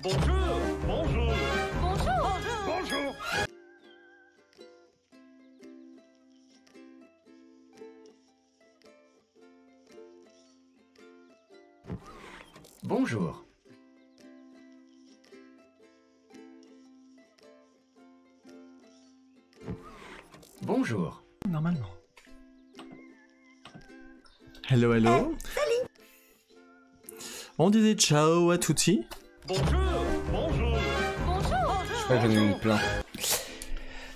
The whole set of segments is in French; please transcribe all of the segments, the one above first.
Bonjour. Bonjour. Bonjour. Bonjour. Bonjour. Bonjour. Normalement. Hello, hello. Salut. On disait ciao à tutti. Bonjour. Bonjour. Bonjour. Ouais, j'en ai mis plein.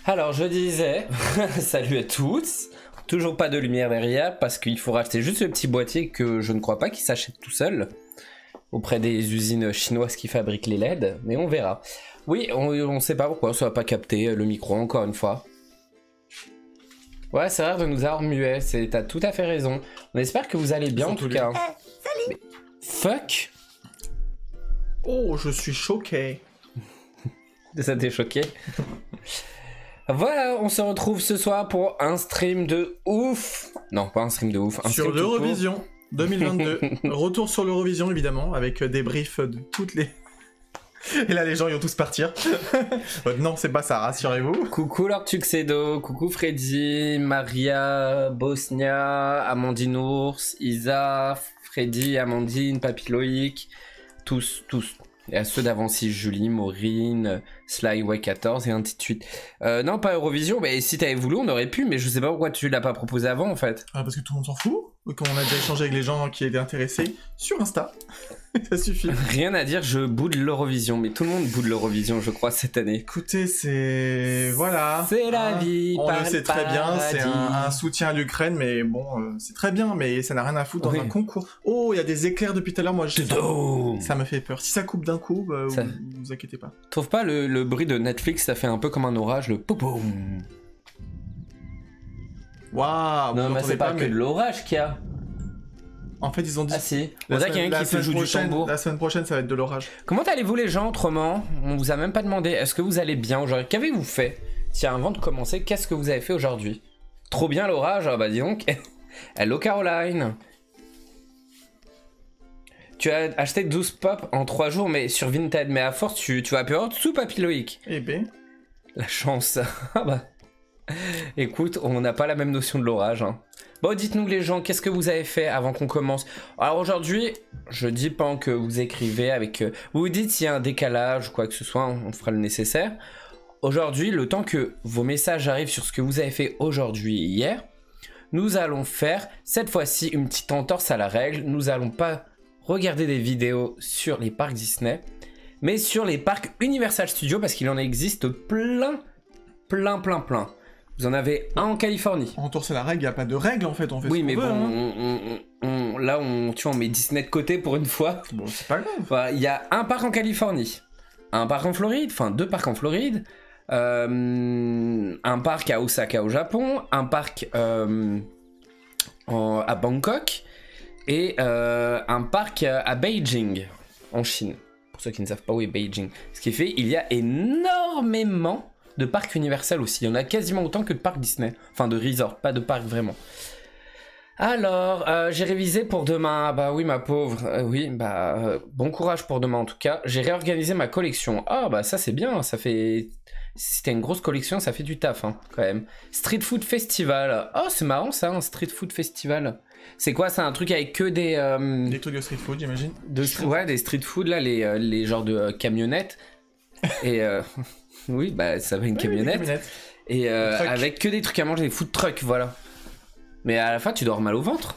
Alors, je disais, salut à tous. Toujours pas de lumière derrière parce qu'il faut racheter juste le petit boîtier que je ne crois pas qu'il s'achète tout seul auprès des usines chinoises qui fabriquent les LED, mais on verra. Oui, on sait pas pourquoi ça va pas capter le micro encore une fois. Ouais, c'est rare de nous avoir muets, t'as tout à fait raison. On espère que vous allez bien en tout cas. Salut. Mais, fuck. Oh, je suis choqué. Ça t'est choqué? Voilà, on se retrouve ce soir pour un stream de ouf. Non, pas un stream de ouf. Un Sur stream tout court. l'Eurovision 2022. Retour sur l'Eurovision, évidemment, avec des briefs de toutes les... Et là, les gens, ils vont tous partir. Non, c'est pas ça, rassurez-vous. Coucou Lord Tuxedo, coucou Freddy, Maria, Bosnia, Amandine Ours, Isa, Freddy, Amandine, Papy tous. Et à ceux d'avant, si Julie, Maureen, Slyway14 et ainsi de suite. Non, pas Eurovision, mais si t'avais voulu, on aurait pu, mais je sais pas pourquoi tu l'as pas proposé avant en fait. Ah, parce que tout le monde s'en fout. Qu'on a déjà échangé avec les gens qui étaient intéressés sur Insta. Ça suffit. Rien à dire, je boude l'Eurovision, mais tout le monde boude l'Eurovision, je crois, cette année. Écoutez, c'est... Voilà. C'est la vie, On par le sait très bien, c'est paradis. un soutien à l'Ukraine, mais bon, c'est très bien, mais ça n'a rien à foutre dans Oui. un concours. Oh, il y a des éclairs depuis tout à l'heure, moi, Dodo. ça me fait peur. Si ça coupe d'un coup, bah, Ça- vous inquiétez pas. Trouve pas le bruit de Netflix, ça fait un peu comme un orage, le poum. Waouh, Non, vous mais l'entendez c'est pas mais que de l'orage qu'il y a. en fait, ils ont dit... Ah si, on la dirait qu'il y a semaine- un la qui se semaine joue du prochaine- tambour. La semaine prochaine, ça va être de l'orage. Comment allez-vous les gens autrement? On vous a même pas demandé, est-ce que vous allez bien aujourd'hui? Qu'avez-vous fait? Tiens, avant de commencer, qu'est-ce que vous avez fait aujourd'hui? Trop bien l'orage? Ah bah dis donc. Hello Caroline. Tu as acheté 12 pop en 3 jours, mais sur Vinted, mais à force, tu vas plus en dessous, Papy Loïc. Eh ben, La chance. Ah bah. Écoute, on n'a pas la même notion de l'orage. Hein. Bon, dites-nous les gens, qu'est-ce que vous avez fait avant qu'on commence? Alors aujourd'hui, je dis pas que vous écrivez avec... vous vous dites s'il y a un décalage ou quoi que ce soit, on fera le nécessaire. Aujourd'hui, le temps que vos messages arrivent sur ce que vous avez fait aujourd'hui et hier, nous allons faire, cette fois-ci, une petite entorse à la règle. Nous allons pas regarder des vidéos sur les parcs Disney, mais sur les parcs Universal Studios, parce qu'il en existe plein. Vous en avez un en Californie. en tour c'est la règle, il n'y a pas de règle, en fait, on fait Oui, ce mais qu'on veut, bon, hein. là, tu vois, on met Disney de côté pour une fois. Bon, c'est pas grave. Enfin, il y a un parc en Californie, un parc en Floride, enfin 2 parcs en Floride, un parc à Osaka au Japon, un parc à Bangkok et un parc à Beijing en Chine. Pour ceux qui ne savent pas où est Beijing. Ce qui fait, il y a énormément de parcs Universal aussi. Il y en a quasiment autant que de parcs Disney. Enfin, de resort, pas de parcs vraiment. Alors, j'ai révisé pour demain. Ah bah oui, ma pauvre. Oui, bon courage pour demain en tout cas. J'ai réorganisé ma collection. Ah bah ça c'est bien, ça fait... Si c'était une grosse collection, ça fait du taf hein, quand même. Street Food Festival. Oh, c'est marrant ça, un Street Food Festival. C'est quoi, c'est un truc avec que des... Des trucs de street food, j'imagine. ouais, des street food là, les genres de camionnettes. Et oui, bah ça va une camionnette. Et truck. avec que des trucs à manger, des food trucks, voilà. Mais à la fin, tu dois avoir mal au ventre.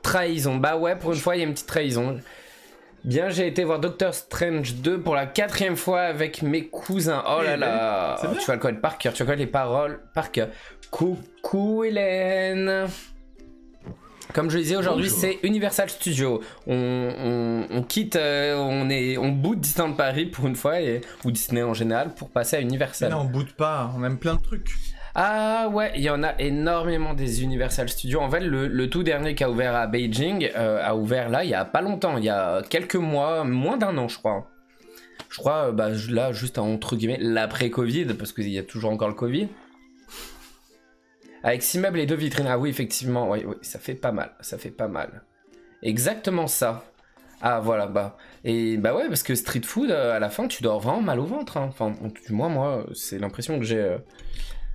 Trahison, bah ouais, pour une fois, il y a une petite trahison. Bien, j'ai été voir Doctor Strange 2 pour la 4e fois avec mes cousins. Oh là là, c'est bien. tu vas le connaître par cœur, tu vas connaître les paroles par cœur. Coucou Hélène. Comme je le disais aujourd'hui, Bonjour. c'est Universal Studios. On quitte, on boot Disneyland Paris pour une fois, ou Disney en général, pour passer à Mais Universal. là, on boude pas, on aime plein de trucs. Ah ouais, il y en a énormément des Universal Studios. En fait, le tout dernier qui a ouvert à Beijing a ouvert là il y a pas longtemps, il y a quelques mois, moins d'un an je crois. Je crois là juste entre guillemets l'après-Covid, parce qu'il y a toujours encore le Covid. Avec 6 meubles et 2 vitrines. Ah oui, effectivement, oui, ça fait pas mal, ça fait pas mal. Exactement ça. Ah voilà, bah. Et bah ouais, parce que street food, à la fin, tu dois avoir vraiment mal au ventre. Hein. Enfin, du moins, moi, c'est l'impression que j'ai.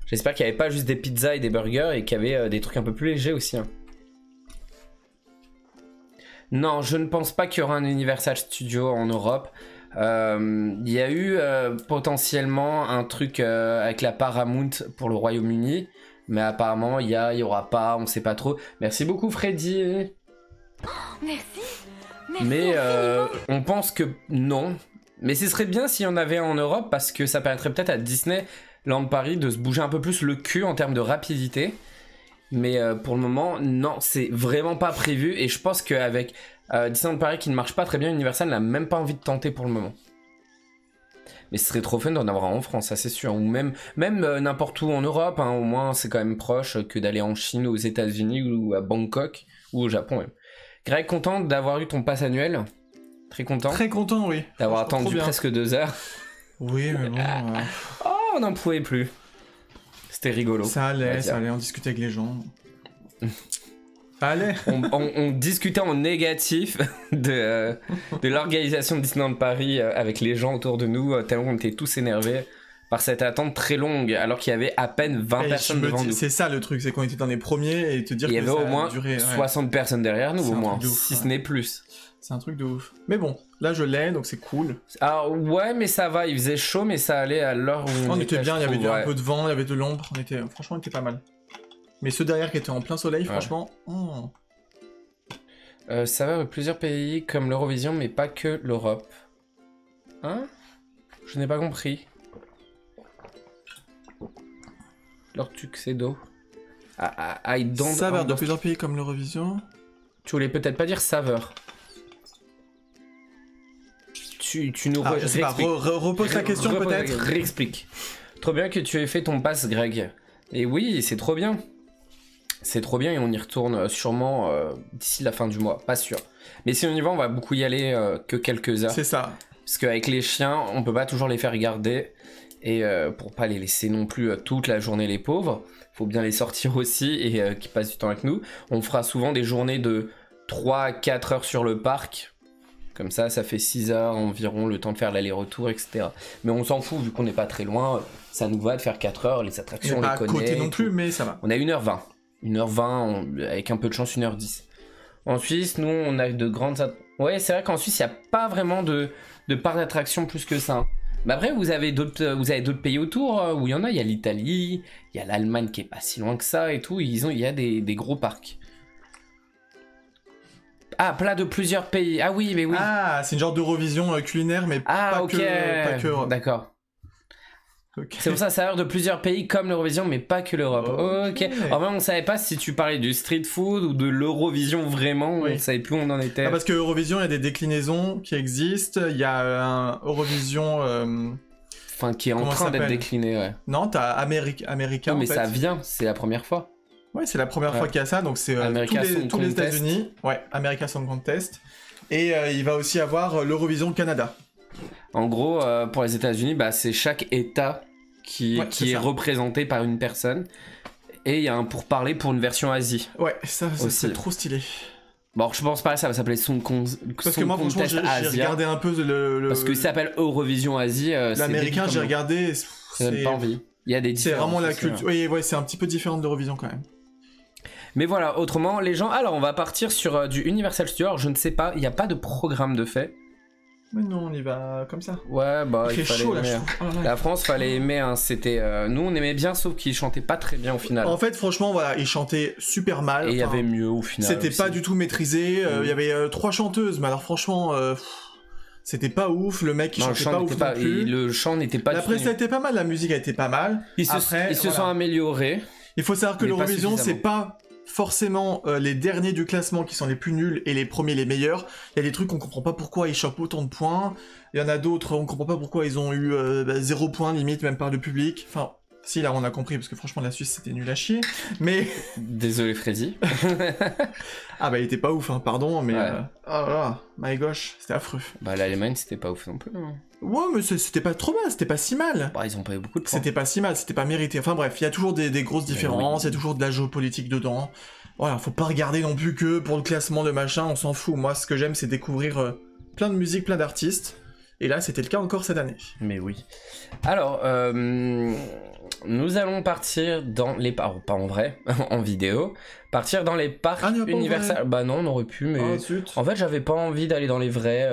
J'espère qu'il n'y avait pas juste des pizzas et des burgers et qu'il y avait des trucs un peu plus légers aussi. Hein. Non, je ne pense pas qu'il y aura un Universal Studio en Europe. Il y a eu potentiellement un truc avec la Paramount pour le Royaume-Uni. Mais apparemment, il y aura pas, on sait pas trop. Merci beaucoup, Freddy. Merci. Merci. Mais on pense que non. Mais ce serait bien s'il y en avait en Europe parce que ça permettrait peut-être à Disneyland Paris de se bouger un peu plus le cul en termes de rapidité. Mais pour le moment, non, c'est vraiment pas prévu. Et je pense qu'avec Disneyland Paris qui ne marche pas très bien, Universal n'a même pas envie de tenter pour le moment. Mais ce serait trop fun d'en avoir en France, ça c'est sûr. Ou même n'importe où en Europe, hein, au moins c'est quand même proche que d'aller en Chine, aux États-Unis ou à Bangkok ou au Japon même. Greg, content d'avoir eu ton pass annuel? Très content? Très content, oui. D'avoir Trop attendu bien. presque 2 heures. Oui, mais bon. Oh, on n'en pouvait plus. C'était rigolo. Ça allait, on discutait avec les gens. Ça allait. On discutait en négatif de l'organisation de Disneyland Paris avec les gens autour de nous, tellement on était tous énervés par cette attente très longue, alors qu'il y avait à peine 20 Et personnes devant nous. C'est ça le truc, c'est qu'on était dans les premiers et te dire Il y que avait ça au moins a duré, ouais. 60 personnes derrière nous, C'est au un moins, truc de ouf, si ce ouais. n'est plus. C'est un truc de ouf. Mais bon, là je l'ai, donc c'est cool. Ah ouais, mais ça va, il faisait chaud, mais ça allait à l'heure où On était bien, il y avait ouais. un peu de vent, il y avait de l'ombre, franchement on était pas mal. Mais ceux derrière qui étaient en plein soleil, Ouais. franchement... Ça va avec plusieurs pays comme l'Eurovision, mais pas que l'Europe. Hein? Je n'ai pas compris. Lord Tuxedo. I don't Saveur de understand. plusieurs pays comme l'Eurovision. Tu voulais peut-être pas dire saveur. Tu nous Ah, je sais pas, réexpliques. repose la question Repose la peut-être. question, réexplique. Trop bien que tu aies fait ton pass, Greg. Et oui, c'est trop bien. C'est trop bien et on y retourne sûrement d'ici la fin du mois, pas sûr. Mais si on y va, on va beaucoup y aller que quelques heures. C'est ça. Parce qu'avec les chiens, on peut pas toujours les faire garder. Et pour pas les laisser non plus toute la journée les pauvres, faut bien les sortir aussi et qu'ils passent du temps avec nous. On fera souvent des journées de 3 à 4 heures sur le parc. Comme ça fait 6 heures environ, le temps de faire l'aller-retour, etc. Mais on s'en fout, vu qu'on n'est pas très loin, ça nous va de faire 4 heures, les On attractions, est on pas les à connaît. côté non et plus, tout. mais ça va. On a 1h20. 1h20, avec un peu de chance, 1h10. En Suisse, nous, on a de grandes... Ouais, c'est vrai qu'en Suisse, il n'y a pas vraiment de parcs d'attractions plus que ça. Mais après, vous avez d'autres pays autour où il y en a. Il y a l'Italie, il y a l'Allemagne qui est pas si loin que ça et tout. Il y a des gros parcs. Ah, plat de plusieurs pays. Ah oui, mais oui. Ah, c'est une genre d'Eurovision culinaire, mais pas ok. que Europe. D'accord. Ok. C'est pour ça, ça a l'air de plusieurs pays comme l'Eurovision, mais pas que l'Europe. Ok. Alors même, on savait pas si tu parlais du street food ou de l'Eurovision vraiment. Oui. On savait plus où on en était. Ah, parce que Eurovision, il y a des déclinaisons qui existent. Il y a un Eurovision... Enfin, qui est en Comment train ça d'être s'appelle décliné, ouais. Non, t'as America, Oui, mais en fait. ça vient, c'est la première fois. Ouais, c'est la première Ouais. fois qu'il y a ça, donc c'est America Song tous les Contest. États-Unis. Ouais, America Song Contest. Et il va aussi avoir l'Eurovision Canada. En gros, pour les États-Unis, bah, c'est chaque État qui Ouais, c'est est ça. représenté par une personne. Et il y a un pourparler pour une version Asie. Ouais, ça Aussi. c'est trop stylé. Bon, je pense pas que ça va s'appeler Song Contest Parce que moi, franchement, j'ai Asia. regardé un peu le... Parce que ça s'appelle Eurovision Asie. L'américain, j'ai regardé. Ça donne pas envie. Il y a des C'est différences. vraiment la c'est sûr. culture. Oui, ouais, c'est un petit peu différent de l'Eurovision quand même. Mais voilà, autrement, les gens... Alors, on va partir sur du Universal Studios. Alors, je ne sais pas, il n'y a pas de programme de fait. Mais non, on y va comme ça. Ouais, bah, Il fait fallait chaud là, aimer, je hein. trouve. Oh là là. La France, fallait aimer, hein. C'était... Nous, on aimait bien, sauf qu'ils chantaient pas très bien au final. En fait, franchement, voilà, il chantait super mal. Et il y Enfin, avait mieux au final. C'était aussi. pas du tout maîtrisé. Mm. Il y avait 3 chanteuses, mais alors franchement, c'était pas ouf. Le mec, il Non, le chantait chant pas n'était ouf pas... non plus. et le chant n'était pas La du tout... presse a été pas mal, la musique a été pas mal. Ils se Après, sont voilà. améliorés. Il faut savoir que mais pas l'Eurovision, c'est suffisamment. pas forcément les derniers du classement qui sont les plus nuls et les premiers les meilleurs. Il y a des trucs on comprend pas pourquoi ils chopent autant de points. Il y en a d'autres, on comprend pas pourquoi ils ont eu 0 points limite, même par le public. Enfin, si là on a compris, parce que franchement la Suisse c'était nul à chier. Mais... Désolé, Freddy. Ah bah il était pas ouf, hein, pardon, mais... Ouais. Oh là là, my gosh, c'était affreux. Bah, l'Allemagne, c'était pas ouf non plus. Hein. Ouais, mais c'était pas trop mal, c'était pas si mal. Bah, ils ont pas eu beaucoup de points. C'était pas si mal, c'était pas mérité. Enfin bref, il y a toujours des grosses différences, il y a toujours de la géopolitique dedans. Voilà, faut pas regarder non plus que pour le classement de machin, on s'en fout. Moi, ce que j'aime, c'est découvrir plein de musique, plein d'artistes. Et là, c'était le cas encore cette année. Mais oui. Alors, nous allons partir dans les parcs, pas en vrai, en vidéo, partir dans les parcs Universal. Bah non, on aurait pu, mais en fait, j'avais pas envie d'aller dans les vrais.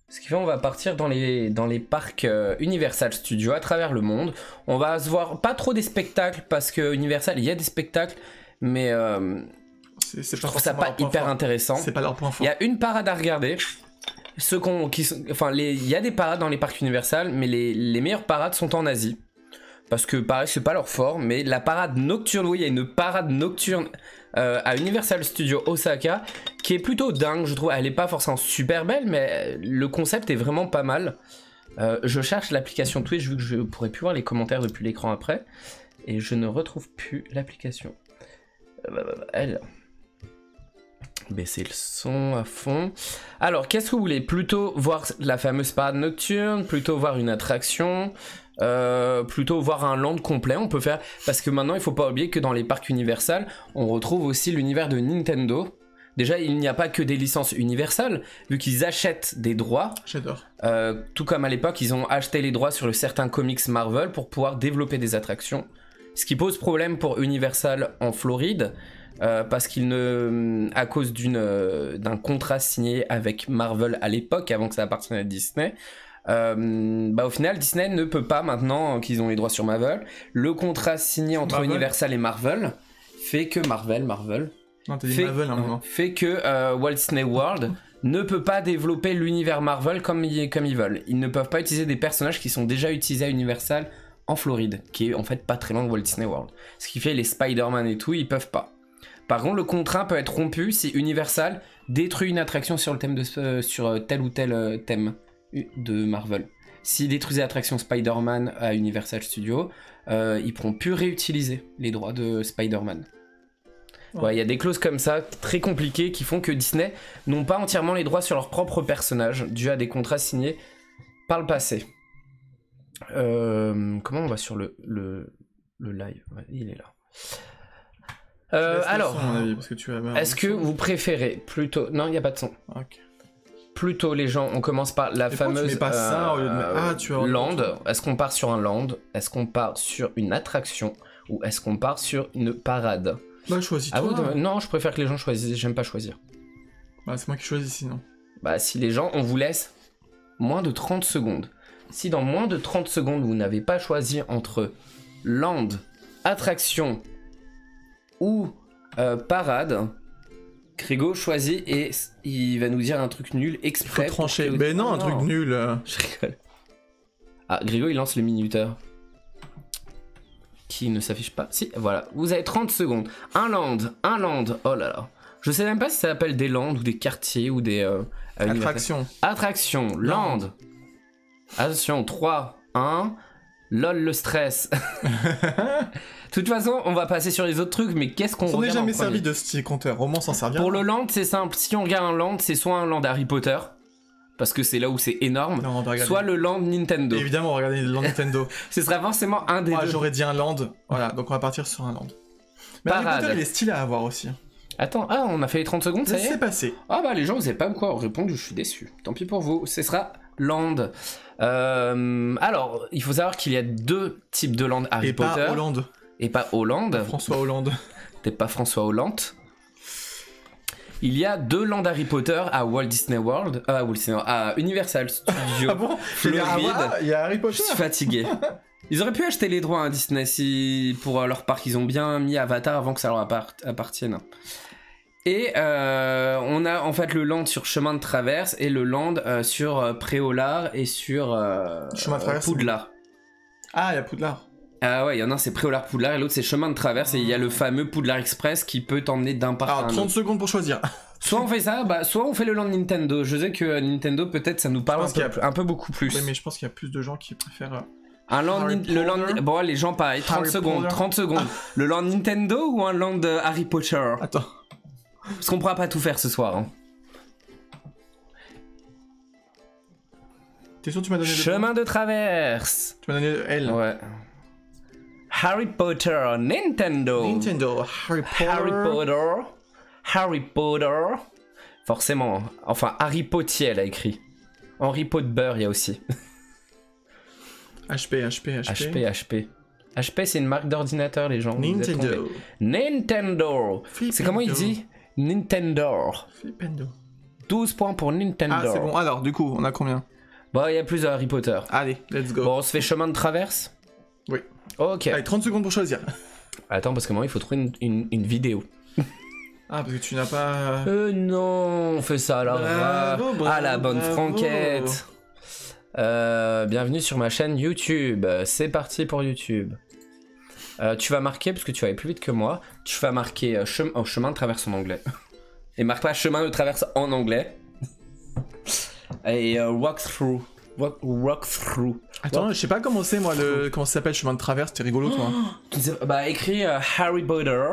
Ce qui fait, on va partir dans les parcs Universal Studios à travers le monde. On va se voir pas trop des spectacles parce que Universal, il y a des spectacles, mais je trouve ça pas hyper intéressant. C'est pas leur point fort. Il y a une parade à regarder. Il y a des parades dans les parcs Universal, mais les meilleures parades sont en Asie. Parce que pareil, c'est pas leur fort, mais la parade nocturne, oui, il y a une parade nocturne à Universal Studios Osaka qui est plutôt dingue, je trouve. Elle est pas forcément super belle, mais le concept est vraiment pas mal. Je cherche l'application Twitch vu que je pourrais plus voir les commentaires depuis l'écran après. Et je ne retrouve plus l'application. Elle. Baisser le son à fond. Alors, qu'est-ce que vous voulez? Plutôt voir la fameuse parade nocturne, plutôt voir une attraction, plutôt voir un land complet. On peut faire, parce que maintenant il faut pas oublier que dans les parcs Universal, on retrouve aussi l'univers de Nintendo. Déjà, il n'y a pas que des licences Universal, vu qu'ils achètent des droits. J'adore. Tout comme à l'époque, ils ont acheté les droits sur certains comics Marvel pour pouvoir développer des attractions. Ce qui pose problème pour Universal en Floride. Parce à cause d'un contrat signé avec Marvel à l'époque, avant que ça appartienne à Disney, au final Disney ne peut pas, maintenant qu'ils ont les droits sur Marvel, le contrat signé entre Marvel. Universal et Marvel fait que fait que Walt Disney World ne peut pas développer l'univers Marvel comme ils veulent. Ils ne peuvent pas utiliser des personnages qui sont déjà utilisés à Universal en Floride, qui est en fait pas très loin de Walt Disney World. Ce qui fait les Spider-Man et tout, ils peuvent pas. Par contre, le contrat peut être rompu si Universal détruit une attraction sur le thème sur tel ou tel thème de Marvel. S'ils détruisent l'attraction Spider-Man à Universal Studios, ils pourront plus réutiliser les droits de Spider-Man. Ouais, il y a des clauses comme ça, très compliquées, qui font que Disney n'ont pas entièrement les droits sur leurs propres personnages, dû à des contrats signés par le passé. Comment on va sur le live? Ouais, il est là. Alors, est-ce que vous préférez plutôt... Non, il n'y a pas de son. Okay. Plutôt les gens, on commence par la fameuse tu mets pas ça, au lieu de... tu as land. Est-ce qu'on part sur un land? Est-ce qu'on part sur une attraction? Ou est-ce qu'on part sur une parade? Bah, choisis-toi. Non, je préfère que les gens choisissent, j'aime pas choisir. Bah, c'est moi qui choisis sinon. Bah, si les gens, on vous laisse moins de 30 secondes. Si dans moins de 30 secondes, vous n'avez pas choisi entre land, attraction ou parade, Grégo choisit et il va nous dire un truc nul exprès. Faut trancher. Mais non, un truc nul. Je rigole. Ah, Grégo il lance le minuteur. Qui ne s'affiche pas. Si, voilà. Vous avez 30 secondes. Un land. Oh là là. Je sais même pas si ça s'appelle des lands ou des quartiers ou des... attraction. Attraction. Land. Attention, 3, 1... LOL le stress. De toute façon, on va passer sur les autres trucs, mais qu'est-ce qu'on regarde? On n'est jamais servi de ce compteur, au moins s'en servir. Pour le land, c'est simple. Si on regarde un land, c'est soit un land Harry Potter, parce que c'est là où c'est énorme, non, soit le land Nintendo. Et évidemment, on va regarder le land Nintendo. Ce sera forcément un des deux. J'aurais dit un land. Voilà, donc on va partir sur un land. Mais Harry Potter, il est stylé à avoir aussi. Attends, on a fait les 30 secondes, ça y est? C'est passé. Ah bah les gens, vous avez pas quoi répondu, je suis déçu. Tant pis pour vous, ce sera land. Alors, il faut savoir qu'il y a deux types de land Harry Potter. Et pas Hollande. Et pas Hollande. François Hollande. T'es pas François Hollande. Il y a deux lands Harry Potter à Walt Disney World, à Universal Studios. Ah bon? Floride. Il y a Harry Potter. Je suis fatigué. Ils auraient pu acheter les droits à Disney pour leur parc. Ils ont bien mis Avatar avant que ça leur appartienne. Et on a en fait le land sur Chemin de Traverse et le land sur Préolard et sur Chemin de Traverse, Poudlard. Ah, il y a Poudlard. Ah ouais, il y en a un c'est Préolard Poudlard et l'autre c'est Chemin de Traverse et il y a le fameux Poudlard Express qui peut t'emmener d'un parc à un autre. 30 secondes pour choisir. Soit on fait ça, soit on fait le land Nintendo. Je sais que Nintendo peut-être ça nous parle un peu beaucoup plus. Oui, mais je pense qu'il y a plus de gens qui préfèrent... Un land, bon les gens pareil, 30 secondes. Le land Nintendo ou un land Harry Potter? Attends. Parce qu'on pourra pas tout faire ce soir. Hein. T'es sûr que tu m'as donné Chemin de Traverse. Tu m'as donné L. Ouais. Harry Potter, Nintendo. Nintendo, Harry Potter. Forcément. Enfin, Harry Potier, elle a écrit. Henry Potter, il y a aussi. HP, c'est une marque d'ordinateur, les gens. Nintendo. C'est comment il dit Nintendo. Flipendo. 12 points pour Nintendo. Ah, c'est bon. Alors, du coup, on a combien? Bon, il y a plus de Harry Potter. Allez, let's go. Bon, on se fait chemin de traverse? Oui. Ok. Allez, 30 secondes pour choisir. Attends, parce que moi, il faut trouver une vidéo. Ah, parce que tu n'as pas... Non, on fait ça alors. Ah, la bonne franquette. Bienvenue sur ma chaîne YouTube. C'est parti pour YouTube. Tu vas marquer, parce que tu vas aller plus vite que moi, tu vas marquer chemin de traverse en anglais. Et marque pas chemin de traverse en anglais. Et walkthrough. Walkthrough. Attends, je sais pas comment c'est, moi, comment ça s'appelle, chemin de traverse, t'es rigolo, toi. Bah, écris Harry Potter,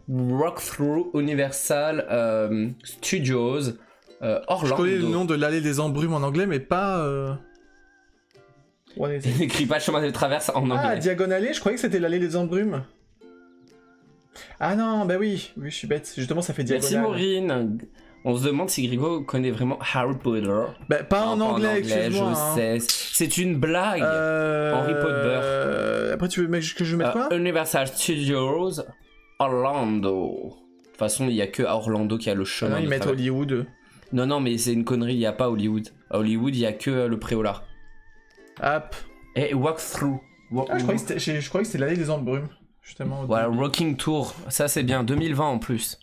Walkthrough, Universal Studios, Orlando. Je connais le nom de l'allée des embrumes en anglais, mais pas... Ouais, N'écris pas chemin de traverse en anglais. Ah, diagonale, je croyais que c'était l'allée des embrumes. Ah non, bah oui, je suis bête, justement ça fait diagonale. Merci Maureen. On se demande si Grigo connaît vraiment Harry Potter. Bah pas en anglais, excuse-moi. Je sais. C'est une blague. Henry Potter. Après tu veux que je mette quoi? Universal Studios, Orlando. De toute façon, il y a que à Orlando qui a le chemin. Ah non, ils mettent Hollywood. Non, mais c'est une connerie, il n'y a pas Hollywood. À Hollywood, il y a que le Préolard. Hop. Et Walkthrough. Ah, je croyais que c'était l'allée des embrumes. Justement. Voilà, Rocking Tour. Ça, c'est bien. 2020 en plus.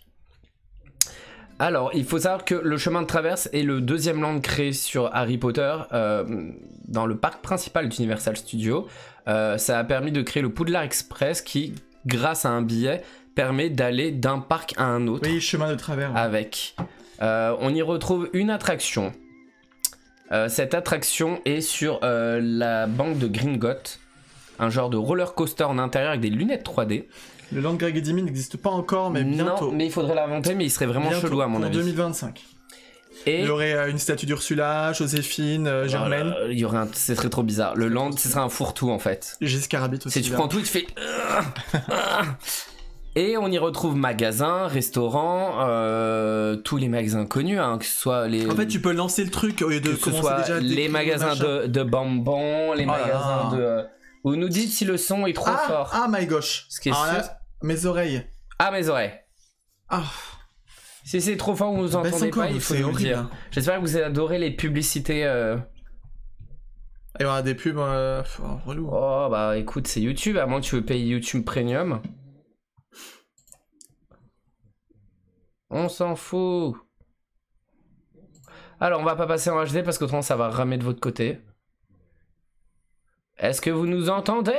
Alors, il faut savoir que le chemin de traverse est le deuxième land créé sur Harry Potter dans le parc principal d'Universal Studios. Ça a permis de créer le Poudlard Express qui, grâce à un billet, permet d'aller d'un parc à un autre. Oui, chemin de travers. Avec. On y retrouve une attraction. Cette attraction est sur la banque de Gringotts, un genre de roller coaster en intérieur avec des lunettes 3D. Le Land Gregedimi n'existe pas encore, mais bientôt. Non, mais il faudrait l'inventer, mais il serait vraiment bientôt, chelou à mon avis. En 2025. Et il y aurait une statue d'Ursula, Joséphine, Germaine. Il y aurait ce serait trop bizarre. Le land, ce serait un fourre-tout en fait. Jessica Rabbit aussi. Si tu prends tout, tu fais. Et on y retrouve magasins, restaurants, tous les magasins connus, hein, que ce soit les. En fait, tu peux lancer le truc au lieu de commencer déjà. Les magasins de bonbons, les magasins de. Vous nous dites si le son est trop fort. Ah my gosh. Ce qui est sûr. Mes oreilles. Ah mes oreilles. Ah. Si c'est trop fort, vous nous entendez pas, il faut nous le dire. J'espère que vous avez adoré les publicités. Il y aura des pubs relou. Oh bah écoute, c'est YouTube, à moins que tu veux payer YouTube Premium. On s'en fout. Alors on va pas passer en HD parce qu'autrement ça va ramer de votre côté. Est-ce que vous nous entendez?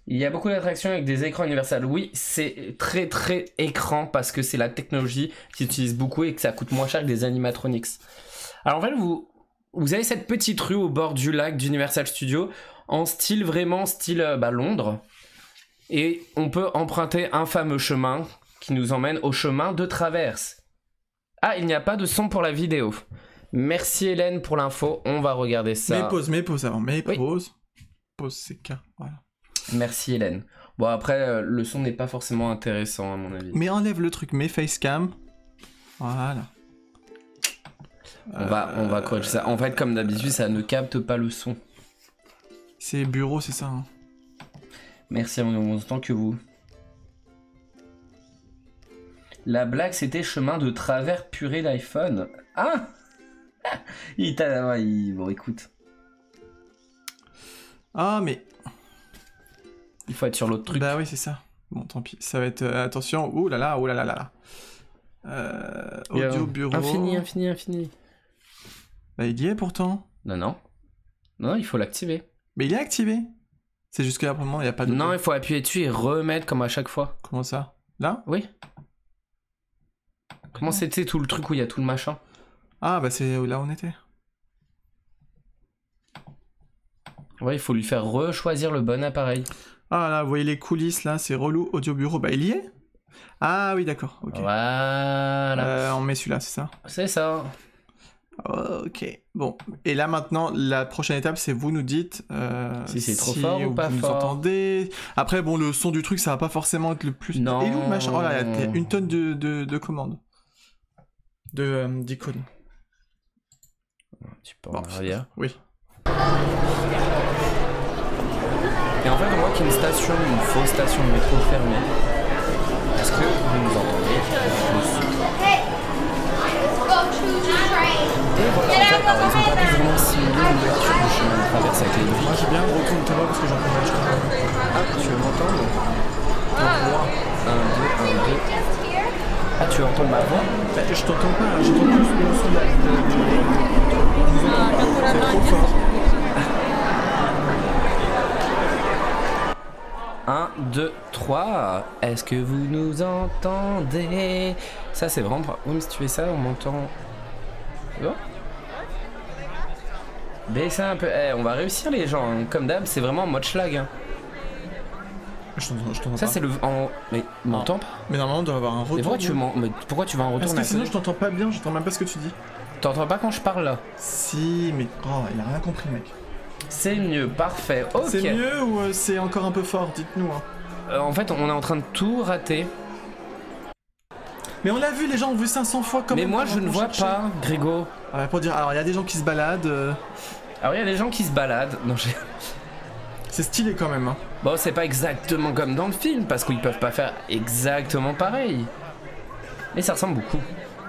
Il y a beaucoup d'attractions avec des écrans universels. Oui, c'est très écran parce que c'est la technologie qui s'utilise beaucoup et que ça coûte moins cher que des animatronics. Alors en fait, vous avez cette petite rue au bord du lac d'Universal Studios en style Londres. Et on peut emprunter un fameux chemin qui nous emmène au chemin de traverse. Ah, il n'y a pas de son pour la vidéo. Merci Hélène pour l'info, on va regarder ça. Mets pause avant, Oui. Pause CK, voilà. Merci Hélène. Bon après, le son n'est pas forcément intéressant à mon avis. Mais enlève le truc, mets facecam. Voilà. On va corriger ça. En fait, comme d'habitude, ça ne capte pas le son. C'est bureau, c'est ça. Hein. Merci à mon temps que vous. La blague, c'était chemin de travers purée d'iPhone. Ah Bon, écoute. Ah, mais... Il faut être sur l'autre truc. Bah oui, c'est ça. Bon, tant pis. Ça va être... attention. Ouh là là, ouh là là là là. Audio, bureau... Infini. Bah il y est pourtant. Non, il faut l'activer. Mais il est activé. C'est juste que là, pour le moment, il n'y a pas de... Non, il faut appuyer dessus et remettre comme à chaque fois. Comment ça? Là? Oui. Comment c'était tout le truc où il y a tout le machin? Ah, bah c'est là où on était. Ouais, il faut lui faire rechoisir le bon appareil. Ah là, vous voyez les coulisses là, c'est relou, audio bureau. Bah il y est. Ah oui, d'accord, ok. Voilà. On met celui-là, c'est ça? C'est ça. Ok, bon. Et là maintenant, la prochaine étape, c'est vous nous dites Si c'est trop fort ou pas vous nous fort. entendez. Après, bon, le son du truc, ça va pas forcément être le plus... Non. Et nous, machin, oh là, il y a une tonne de commandes. D'icônes. Tu peux Bon, en arrière. oui. Et en fait, on voit qu'il y a une station, une fausse station de métro fermée. Est-ce que vous nous entendez? Et voilà, en fait, alors ils ont pas pu vraiment simuler l'ouverture du chemin de traverse avec les Moi, briques. j'ai bien retourne-toi parce que j'entends mal, je comprends pas. Ah, tu veux m'entendre? 1, 2, 1, 2. Ah, tu entends ma voix? Bah, je t'entends pas, j'entends plus le son de la... C'est trop fort. 1, 2, 3. Est-ce que vous nous entendez? Ça, c'est vraiment pas... Oui, mais si tu fais ça, on m'entend... Oh. Baissez un peu. Eh, on va réussir, les gens. Hein. Comme d'hab, c'est vraiment en mode schlag. Hein. Je t'entends Ça, pas. c'est le... Mais m'entends pas? Mais normalement, on doit avoir un retour. Mais pourquoi tu vas en retour? Parce que sinon, je t'entends pas bien, j'entends même pas ce que tu dis. T'entends pas quand je parle, là? Si, mais... Oh, il a rien compris, mec. C'est mieux, parfait. Ok. C'est mieux ou c'est encore un peu fort? Dites-nous. Hein. En fait, on est en train de tout rater. Mais on l'a vu, les gens ont vu 500 fois comme... Mais moi, je ne vois pas, Grégo. Ouais, pour dire, alors il y a des gens qui se baladent. Alors, il y a des gens qui se baladent. Non, C'est stylé quand même. Hein. Bon, c'est pas exactement comme dans le film, parce qu'ils peuvent pas faire exactement pareil. Mais ça ressemble beaucoup.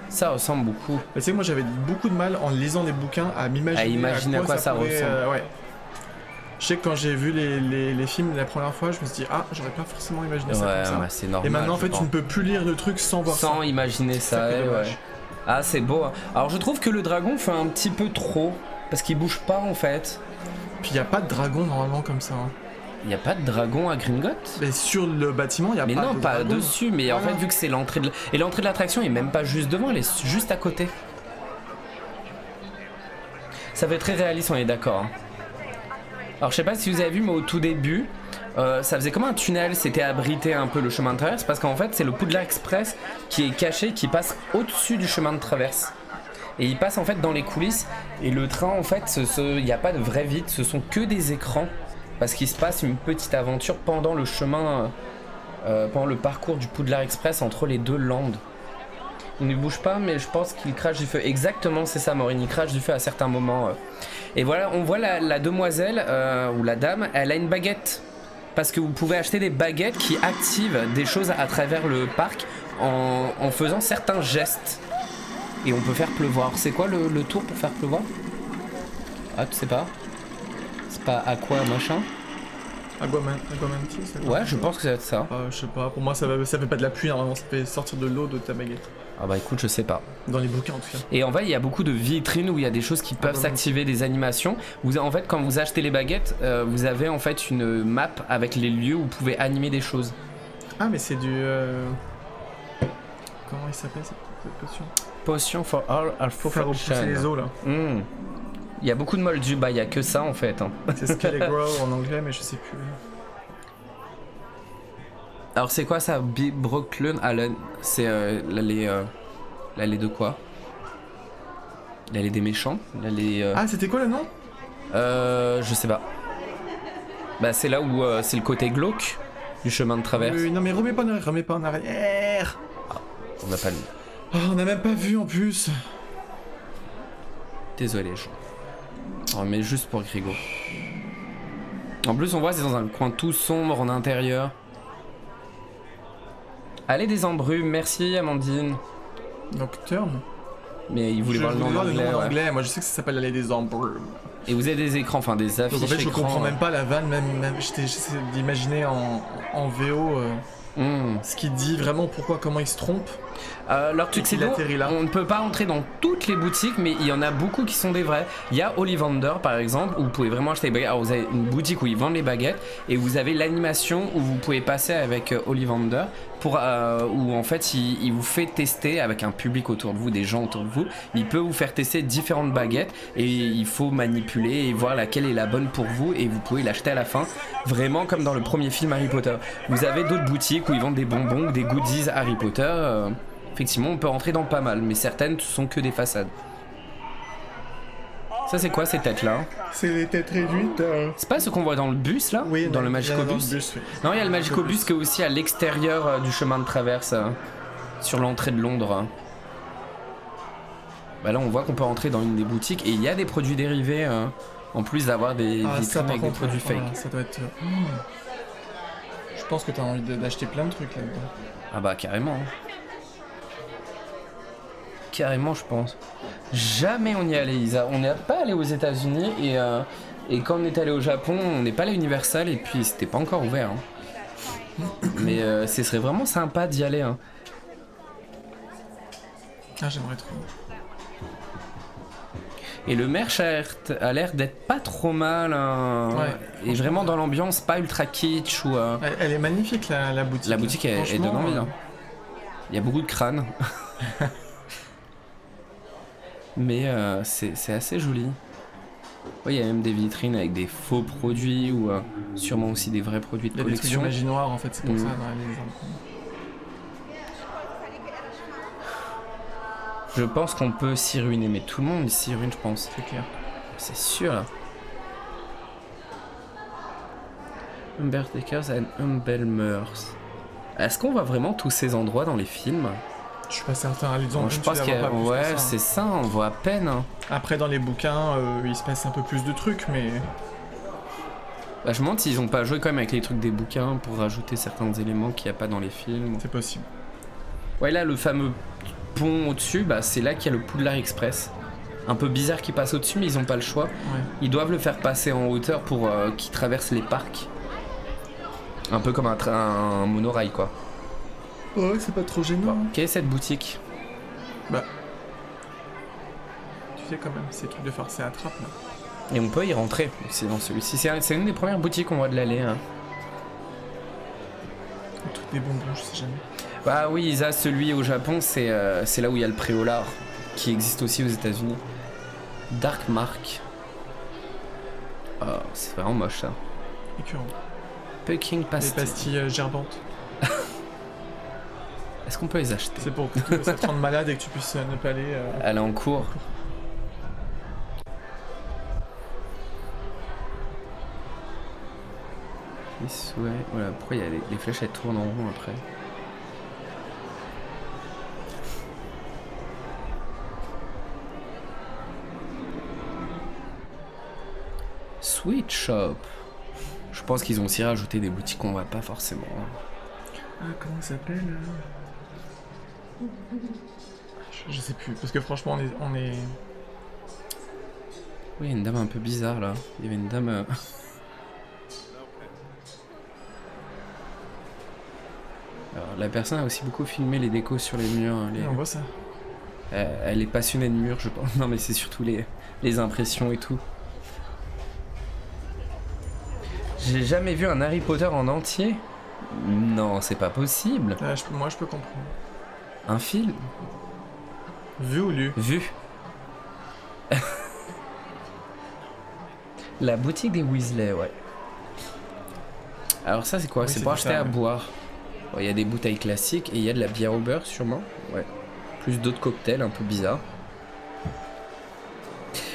Ça ressemble beaucoup. Mais tu sais que moi j'avais beaucoup de mal en lisant les bouquins à m'imaginer à quoi ça pourrait, ressemble. ouais. Je sais que quand j'ai vu les films la première fois, je me suis dit, ah, j'aurais pas forcément imaginé ça comme ça. Ouais, c'est normal. Et maintenant en fait je tu ne peux plus lire le truc sans voir sans ça. imaginer C'est ça, qui est ouais. dommage. Ah, c'est beau. Hein. Alors, je trouve que le dragon fait un petit peu trop, parce qu'il bouge pas en fait. Puis il y a pas de dragon normalement comme ça. Hein. Il y a pas de dragon à Gringotts? Mais sur le bâtiment, il y a Mais pas non, de pas dragon. dessus, mais en Voilà. fait, vu que c'est l'entrée de... Et l'entrée de l'attraction est même pas juste devant, elle est juste à côté. Ça fait très réaliste, on est d'accord. Hein. Alors, je sais pas si vous avez vu, mais au tout début, ça faisait comme un tunnel, c'était abrité un peu le chemin de traverse, parce qu'en fait, c'est le Poudlard Express qui est caché, qui passe au-dessus du chemin de traverse. Et il passe en fait dans les coulisses, et le train, en fait, il n'y a pas de vrai vide, ce sont que des écrans. Parce qu'il se passe une petite aventure pendant le chemin, pendant le parcours du Poudlard Express entre les deux landes. Il ne bouge pas, mais je pense qu'il crache du feu. Exactement, c'est ça, Maureen, il crache du feu à certains moments. Et voilà, on voit la demoiselle, ou la dame, elle a une baguette. Parce que vous pouvez acheter des baguettes qui activent des choses à travers le parc en faisant certains gestes. Et on peut faire pleuvoir. C'est quoi le tour pour faire pleuvoir? Ah, tu sais pas? C'est pas aqua machin? Aguamantis, c'est quoi? Ouais, je pense que ça va être ça. Je sais pas, pour moi ça fait pas de la pluie normalement, ça fait sortir de l'eau de ta baguette. Ah bah écoute, je sais pas. Dans les bouquins en tout cas. Et en fait, il y a beaucoup de vitrines où il y a des choses qui peuvent s'activer, des animations. En fait, quand vous achetez les baguettes, vous avez en fait une map avec les lieux où vous pouvez animer des choses. Ah mais c'est du... Comment il s'appelle cette potion? Potion for all our Faut faire repousser les os là. Il y a beaucoup de moldus, bah il y a que ça en fait. Hein. C'est Skelegrow en anglais mais je sais plus. Alors c'est quoi ça? Brooklyn Allen? C'est l'allée de quoi? L'allée des méchants? L'allée... Ah c'était quoi le nom? Je sais pas. Bah c'est là où c'est le côté glauque du chemin de traverse. Non mais remets pas en arrière. On n'a pas le... Oh, on a même pas vu en plus. Désolé les gens. On met juste pour Grégo. En plus on voit c'est dans un coin tout sombre en intérieur. Allez des embrumes, merci Amandine. Nocturne. Mais il voulait voir le nom en anglais. Moi je sais que ça s'appelle l'allée des embrumes. Et vous avez des écrans, enfin des affiches. Donc en fait je écrans, comprends même pas la vanne, même j'essaie d'imaginer en VO ce qu'il dit vraiment, comment il se trompe. Leur tuxedo, on ne peut pas entrer dans toutes les boutiques, mais il y en a beaucoup qui sont des vrais. Il y a Ollivander par exemple, où vous pouvez vraiment acheter des baguettes. Alors vous avez une boutique où ils vendent les baguettes, et vous avez l'animation où vous pouvez passer avec Ollivander, où en fait il vous fait tester avec un public autour de vous, des gens autour de vous. Il peut vous faire tester différentes baguettes, et il faut manipuler et voir laquelle est la bonne pour vous, et vous pouvez l'acheter à la fin, vraiment comme dans le premier film Harry Potter. Vous avez d'autres boutiques où ils vendent des bonbons ou des goodies Harry Potter. Effectivement, on peut rentrer dans pas mal, mais certaines sont que des façades. Ça c'est quoi ces têtes là? C'est les têtes réduites. C'est pas ce qu'on voit dans le bus là? Oui, dans le il y en a Magicobus. dans le bus, oui. Non, il y a le Magicobus qui est aussi à l'extérieur du chemin de traverse, sur l'entrée de Londres. Bah là on voit qu'on peut rentrer dans une des boutiques et il y a des produits dérivés en plus d'avoir des vitrines avec des produits fake. Voilà, ça doit être... Je pense que t'as envie d'acheter plein de trucs là-dedans. Ah bah carrément. Carrément je pense. Jamais on y allait Isa. On n'est pas allé aux États-Unis et quand on est allé au Japon on n'est pas allé à Universal et puis c'était pas encore ouvert. Hein. Mais ce serait vraiment sympa d'y aller. Hein. Ah j'aimerais trop. Et le merch a l'air d'être pas trop mal. Ouais, et vraiment dans l'ambiance, pas ultra kitsch ou. Elle est magnifique la boutique. La boutique elle donne envie. Hein. Il y a beaucoup de crânes. Mais c'est assez joli. Ouais, il y a même des vitrines avec des faux produits ou sûrement aussi des vrais produits de collection. Il y a des trucs de magie noire en fait, c'est pour ça dans les exemples. Je pense qu'on peut s'y ruiner, mais tout le monde s'y ruine, je pense. C'est clair. C'est sûr. Là. Undertakers and Unbelmers. Est-ce qu'on voit vraiment tous ces endroits dans les films? Je suis pas certain. Les je pense qu'il y a... Ouais, c'est ça, on voit à peine. Hein. Après, dans les bouquins, il se passe un peu plus de trucs, mais... Bah, je me demande s'ils ont pas joué quand même avec les trucs des bouquins pour rajouter certains éléments qu'il n'y a pas dans les films. C'est possible. Ouais, là, le fameux pont au-dessus, bah, c'est là qu'il y a le Poudlard Express. Un peu bizarre qu'il passe au-dessus, mais ils ont pas le choix. Ouais. Ils doivent le faire passer en hauteur pour qu'il traverse les parcs. Un peu comme un monorail, quoi. Ouais, c'est pas trop gênant. Bon, quelle est cette boutique? Bah... Tu sais quand même, ces trucs de farce et attrape, là. Et on peut y rentrer, c'est dans celui-ci. C'est une des premières boutiques qu'on voit de l'allée. Hein. Le truc des bonbons, je sais jamais. Bah oui, Isa, celui au Japon, c'est là où il y a le préolard, qui existe aussi aux États-Unis. Dark Mark. Oh, c'est vraiment moche ça. Écœurant. Puking pastilles. Les pastilles gerbantes. Est-ce qu'on peut les acheter? C'est pour que ça te rende malade et que tu puisses ne pas aller... aller en cours. Ouais, voilà, pourquoi il y a les flèches elles tournent en rond après? Sweet Shop. Je pense qu'ils ont aussi rajouté des boutiques qu'on voit pas forcément. Ah, comment ça s'appelle? Je sais plus, parce que franchement on est... Oui, il y a une dame un peu bizarre là. Il y avait une dame... Alors, la personne a aussi beaucoup filmé les décos sur les murs. On voit ça. Elle est passionnée de murs, je pense. Non, mais c'est surtout les impressions et tout. J'ai jamais vu un Harry Potter en entier. Non, c'est pas possible. Moi, je peux comprendre. Un film? Vu ou lu? Vu. La boutique des Weasley, ouais. Alors ça, c'est quoi? Oui, c'est pour acheter à boire. Il y a des bouteilles classiques et il y a de la bière au beurre sûrement. Ouais. Plus d'autres cocktails un peu bizarres.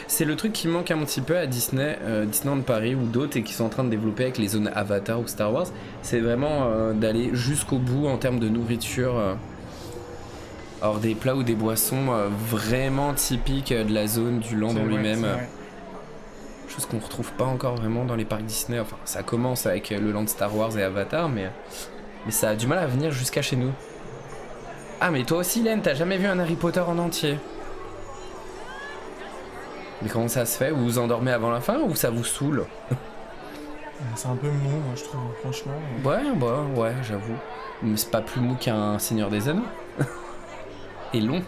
C'est le truc qui manque un petit peu à Disney, Disneyland Paris ou d'autres et qui sont en train de développer avec les zones Avatar ou Star Wars. C'est vraiment d'aller jusqu'au bout en termes de nourriture. Alors des plats ou des boissons vraiment typiques de la zone du land en lui-même. Chose qu'on retrouve pas encore vraiment dans les parcs Disney. Enfin, ça commence avec le land Star Wars et Avatar, mais ça a du mal à venir jusqu'à chez nous. Ah, mais toi aussi, Len, t'as jamais vu un Harry Potter en entier? Mais comment ça se fait? Vous vous endormez avant la fin ou ça vous saoule? C'est un peu mou, moi, je trouve, franchement. Ouais, j'avoue. Mais c'est pas plus mou qu'un Seigneur des Anneaux. Et long.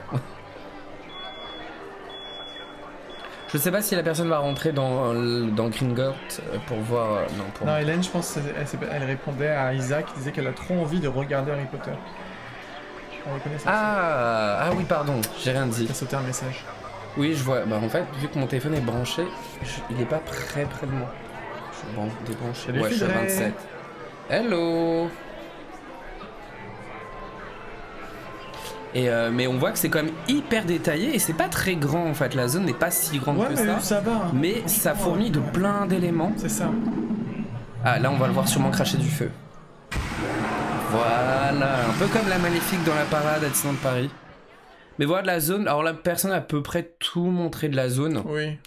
Je sais pas si la personne va rentrer dans Gringotts pour voir... Non, Hélène, je pense elle répondait à Isa qui disait qu'elle a trop envie de regarder Harry Potter. On reconnaît ça. Ah oui, pardon, j'ai rien dit. T'as sauté un message. Oui, je vois. Bah en fait, vu que mon téléphone est branché, il est pas près de moi. Je suis débranché. Salut, je suis à 27. Hello. Mais on voit que c'est quand même hyper détaillé et c'est pas très grand en fait. La zone n'est pas si grande que mais ça. va. Hein. Mais ça fourmille de plein d'éléments. C'est ça. Ah, là on va le voir sûrement cracher du feu. Voilà, un peu comme la Maléfique dans la parade à Disneyland Paris. Mais voilà de la zone. Alors la personne a à peu près tout montré de la zone. Oui.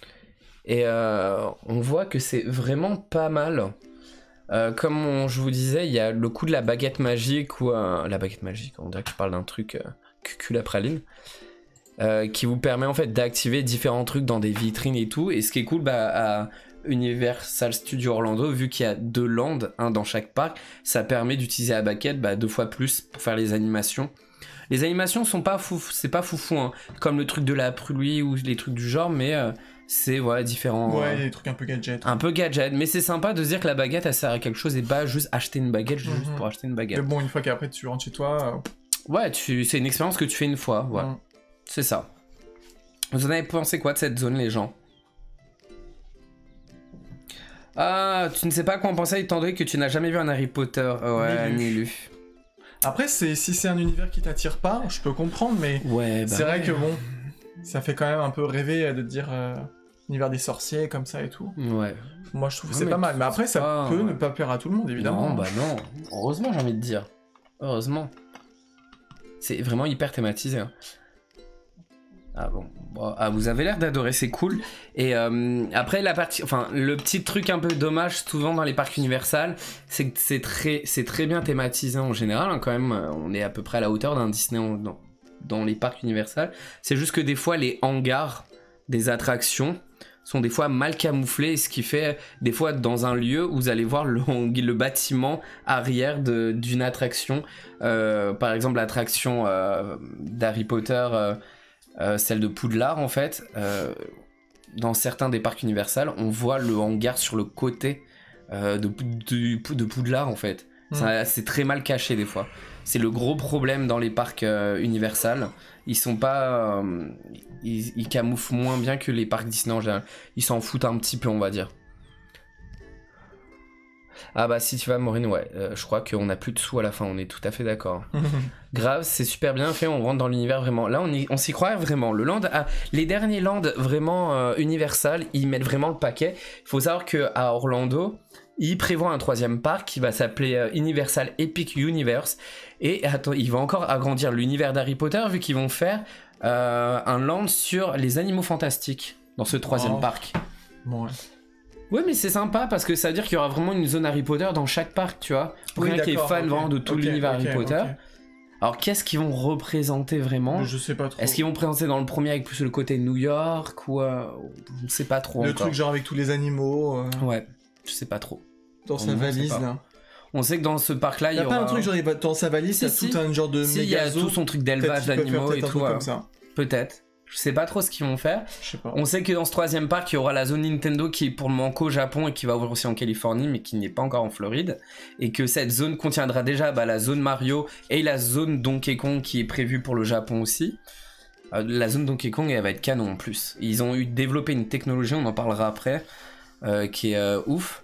Et on voit que c'est vraiment pas mal. Comme je vous disais, il y a le coup de la baguette magique ou la baguette magique. On dirait que je parle d'un truc cucul à praline. Qui vous permet en fait d'activer différents trucs dans des vitrines et tout. Et ce qui est cool à Universal Studios Orlando, vu qu'il y a 2 lands, un dans chaque parc, ça permet d'utiliser la baguette 2 fois plus pour faire les animations. Les animations sont pas fou, c'est pas foufou, hein, comme le truc de la pluie ou les trucs du genre, mais c'est voilà différent. Ouais, des trucs un peu gadget. Un peu gadget, mais c'est sympa de se dire que la baguette elle sert à quelque chose et pas juste acheter une baguette juste pour acheter une baguette. Mais bon, une fois qu'après tu rentres chez toi. Ouais, c'est une expérience que tu fais une fois, voilà. C'est ça. Vous en avez pensé quoi de cette zone, les gens? Ah, tu ne sais pas quoi en penser étant donné que tu n'as jamais vu un Harry Potter. Ouais, ni lu. Après, si c'est un univers qui t'attire pas, je peux comprendre, mais c'est vrai que bon, ça fait quand même un peu rêver de dire univers des sorciers comme ça et tout. Ouais. Moi, je trouve que c'est pas mal. Mais après, ça peut ne pas plaire à tout le monde, évidemment. Non, non. Heureusement, j'ai envie de dire. Heureusement. C'est vraiment hyper thématisé. Hein. Ah bon. Ah, vous avez l'air d'adorer, c'est cool. Et après la partie, enfin le petit truc un peu dommage souvent dans les parcs Universal, c'est que c'est très bien thématisé en général. Hein, quand même, on est à peu près à la hauteur d'un Disney dans les parcs Universal. C'est juste que des fois les hangars des attractions sont des fois mal camouflés, ce qui fait des fois dans un lieu où vous allez voir le bâtiment arrière d'une attraction. Par exemple l'attraction d'Harry Potter. Celle de Poudlard en fait, dans certains des parcs Universal, on voit le hangar sur le côté de Poudlard en fait. C'est très mal caché des fois. C'est le gros problème dans les parcs Universal. Ils sont pas, ils camouflent moins bien que les parcs Disney en général. Ils s'en foutent un petit peu, on va dire. Ah bah si tu vas Maureen, ouais, je crois qu'on a plus de sous à la fin, on est tout à fait d'accord. Grave, c'est super bien fait, on rentre dans l'univers vraiment. Là on s'y croit vraiment. Le land, les derniers lands vraiment Universal, ils mettent vraiment le paquet. Il faut savoir qu'à Orlando, ils prévoient un 3e parc qui va s'appeler Universal Epic Universe. Et attends, ils vont encore agrandir l'univers d'Harry Potter vu qu'ils vont faire un land sur les animaux fantastiques dans ce 3e parc. Bon, ouais. Ouais, mais c'est sympa parce que ça veut dire qu'il y aura vraiment une zone Harry Potter dans chaque parc, tu vois. Pour quelqu'un qui est fan vraiment de tout l'univers Harry Potter. Alors, qu'est-ce qu'ils vont représenter vraiment? Je sais pas trop. Est-ce qu'ils vont présenter dans le premier avec plus le côté New York ou je ne sais pas trop le encore. Truc genre avec tous les animaux. Ouais, je sais pas trop. Dans sa valise, là. On sait que dans ce parc-là, il y aura... pas un truc genre dans sa valise, il y a tout un genre de méga il y a tout son truc d'élevage d'animaux et tout. Comme ça. Peut-être. Je sais pas trop ce qu'ils vont faire. Je sais pas. On sait que dans ce 3e parc, il y aura la zone Nintendo qui est pour le moment qu'au Japon et qui va ouvrir aussi en Californie, mais qui n'est pas encore en Floride. Et que cette zone contiendra déjà la zone Mario et la zone Donkey Kong qui est prévue pour le Japon aussi. La zone Donkey Kong, elle va être canon en plus. Ils ont développé une technologie, on en parlera après, qui est ouf.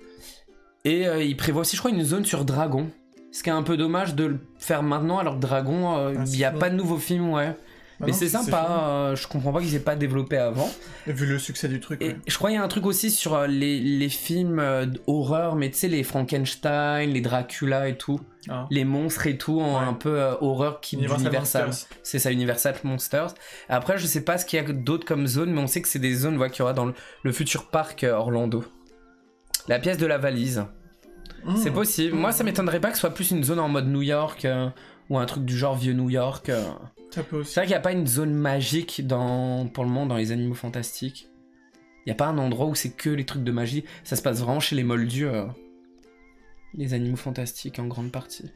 Et ils prévoient aussi, je crois, une zone sur Dragon. Ce qui est un peu dommage de le faire maintenant, alors que Dragon, il n'y a pas de nouveau film, ouais. Mais c'est sympa, je comprends pas qu'ils aient pas développé avant. Vu le succès du truc. Et je crois qu'il y a un truc aussi sur les films d'horreur, mais tu sais, les Frankenstein, les Dracula et tout, les monstres et tout, un peu horreur qui Universal. C'est ça, Universal Monsters. Après, je sais pas ce qu'il y a d'autre comme zone, mais on sait que c'est des zones qu'il y aura dans le futur parc Orlando. La pièce de la valise. C'est possible. Moi, ça m'étonnerait pas que ce soit plus une zone en mode New York ou un truc du genre vieux New York. Ça peut aussi. C'est vrai qu'il n'y a pas une zone magique pour le moment dans les animaux fantastiques. Il n'y a pas un endroit où c'est que les trucs de magie. Ça se passe vraiment chez les moldus. Les animaux fantastiques en grande partie.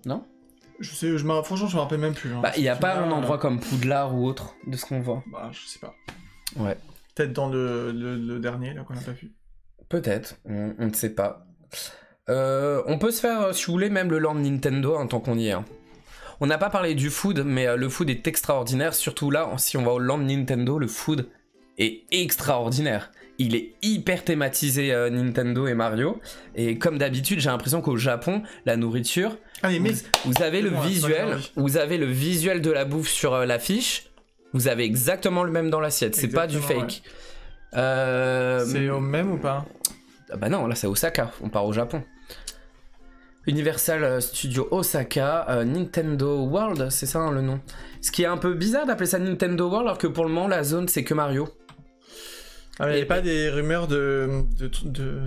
Non? Franchement, je me rappelle même plus. Hein. Il n'y a pas un endroit comme Poudlard ou autre de ce qu'on voit. Je sais pas. Ouais. Peut-être dans le dernier, là, qu'on n'a pas vu. Peut-être, on ne sait pas. On peut se faire, si vous voulez, même le land Nintendo, tant qu'on y est. Hein. On n'a pas parlé du food, mais le food est extraordinaire. Surtout là, si on va au land Nintendo, le food est extraordinaire. il est hyper thématisé Nintendo et Mario. Et comme d'habitude, j'ai l'impression qu'au Japon, la nourriture, Allez, mais vous avez le bon, visuel, vous avez le visuel de la bouffe sur l'affiche. Vous avez exactement le même dans l'assiette. C'est pas du Exactement, fake. c'est au même ou pas? Ah bah non, là c'est Osaka. On part au Japon. Universal Studio Osaka, Nintendo World, c'est ça hein, le nom. Ce qui est un peu bizarre d'appeler ça Nintendo World alors que pour le moment la zone c'est que Mario. Ah, mais il n'y a pas des rumeurs de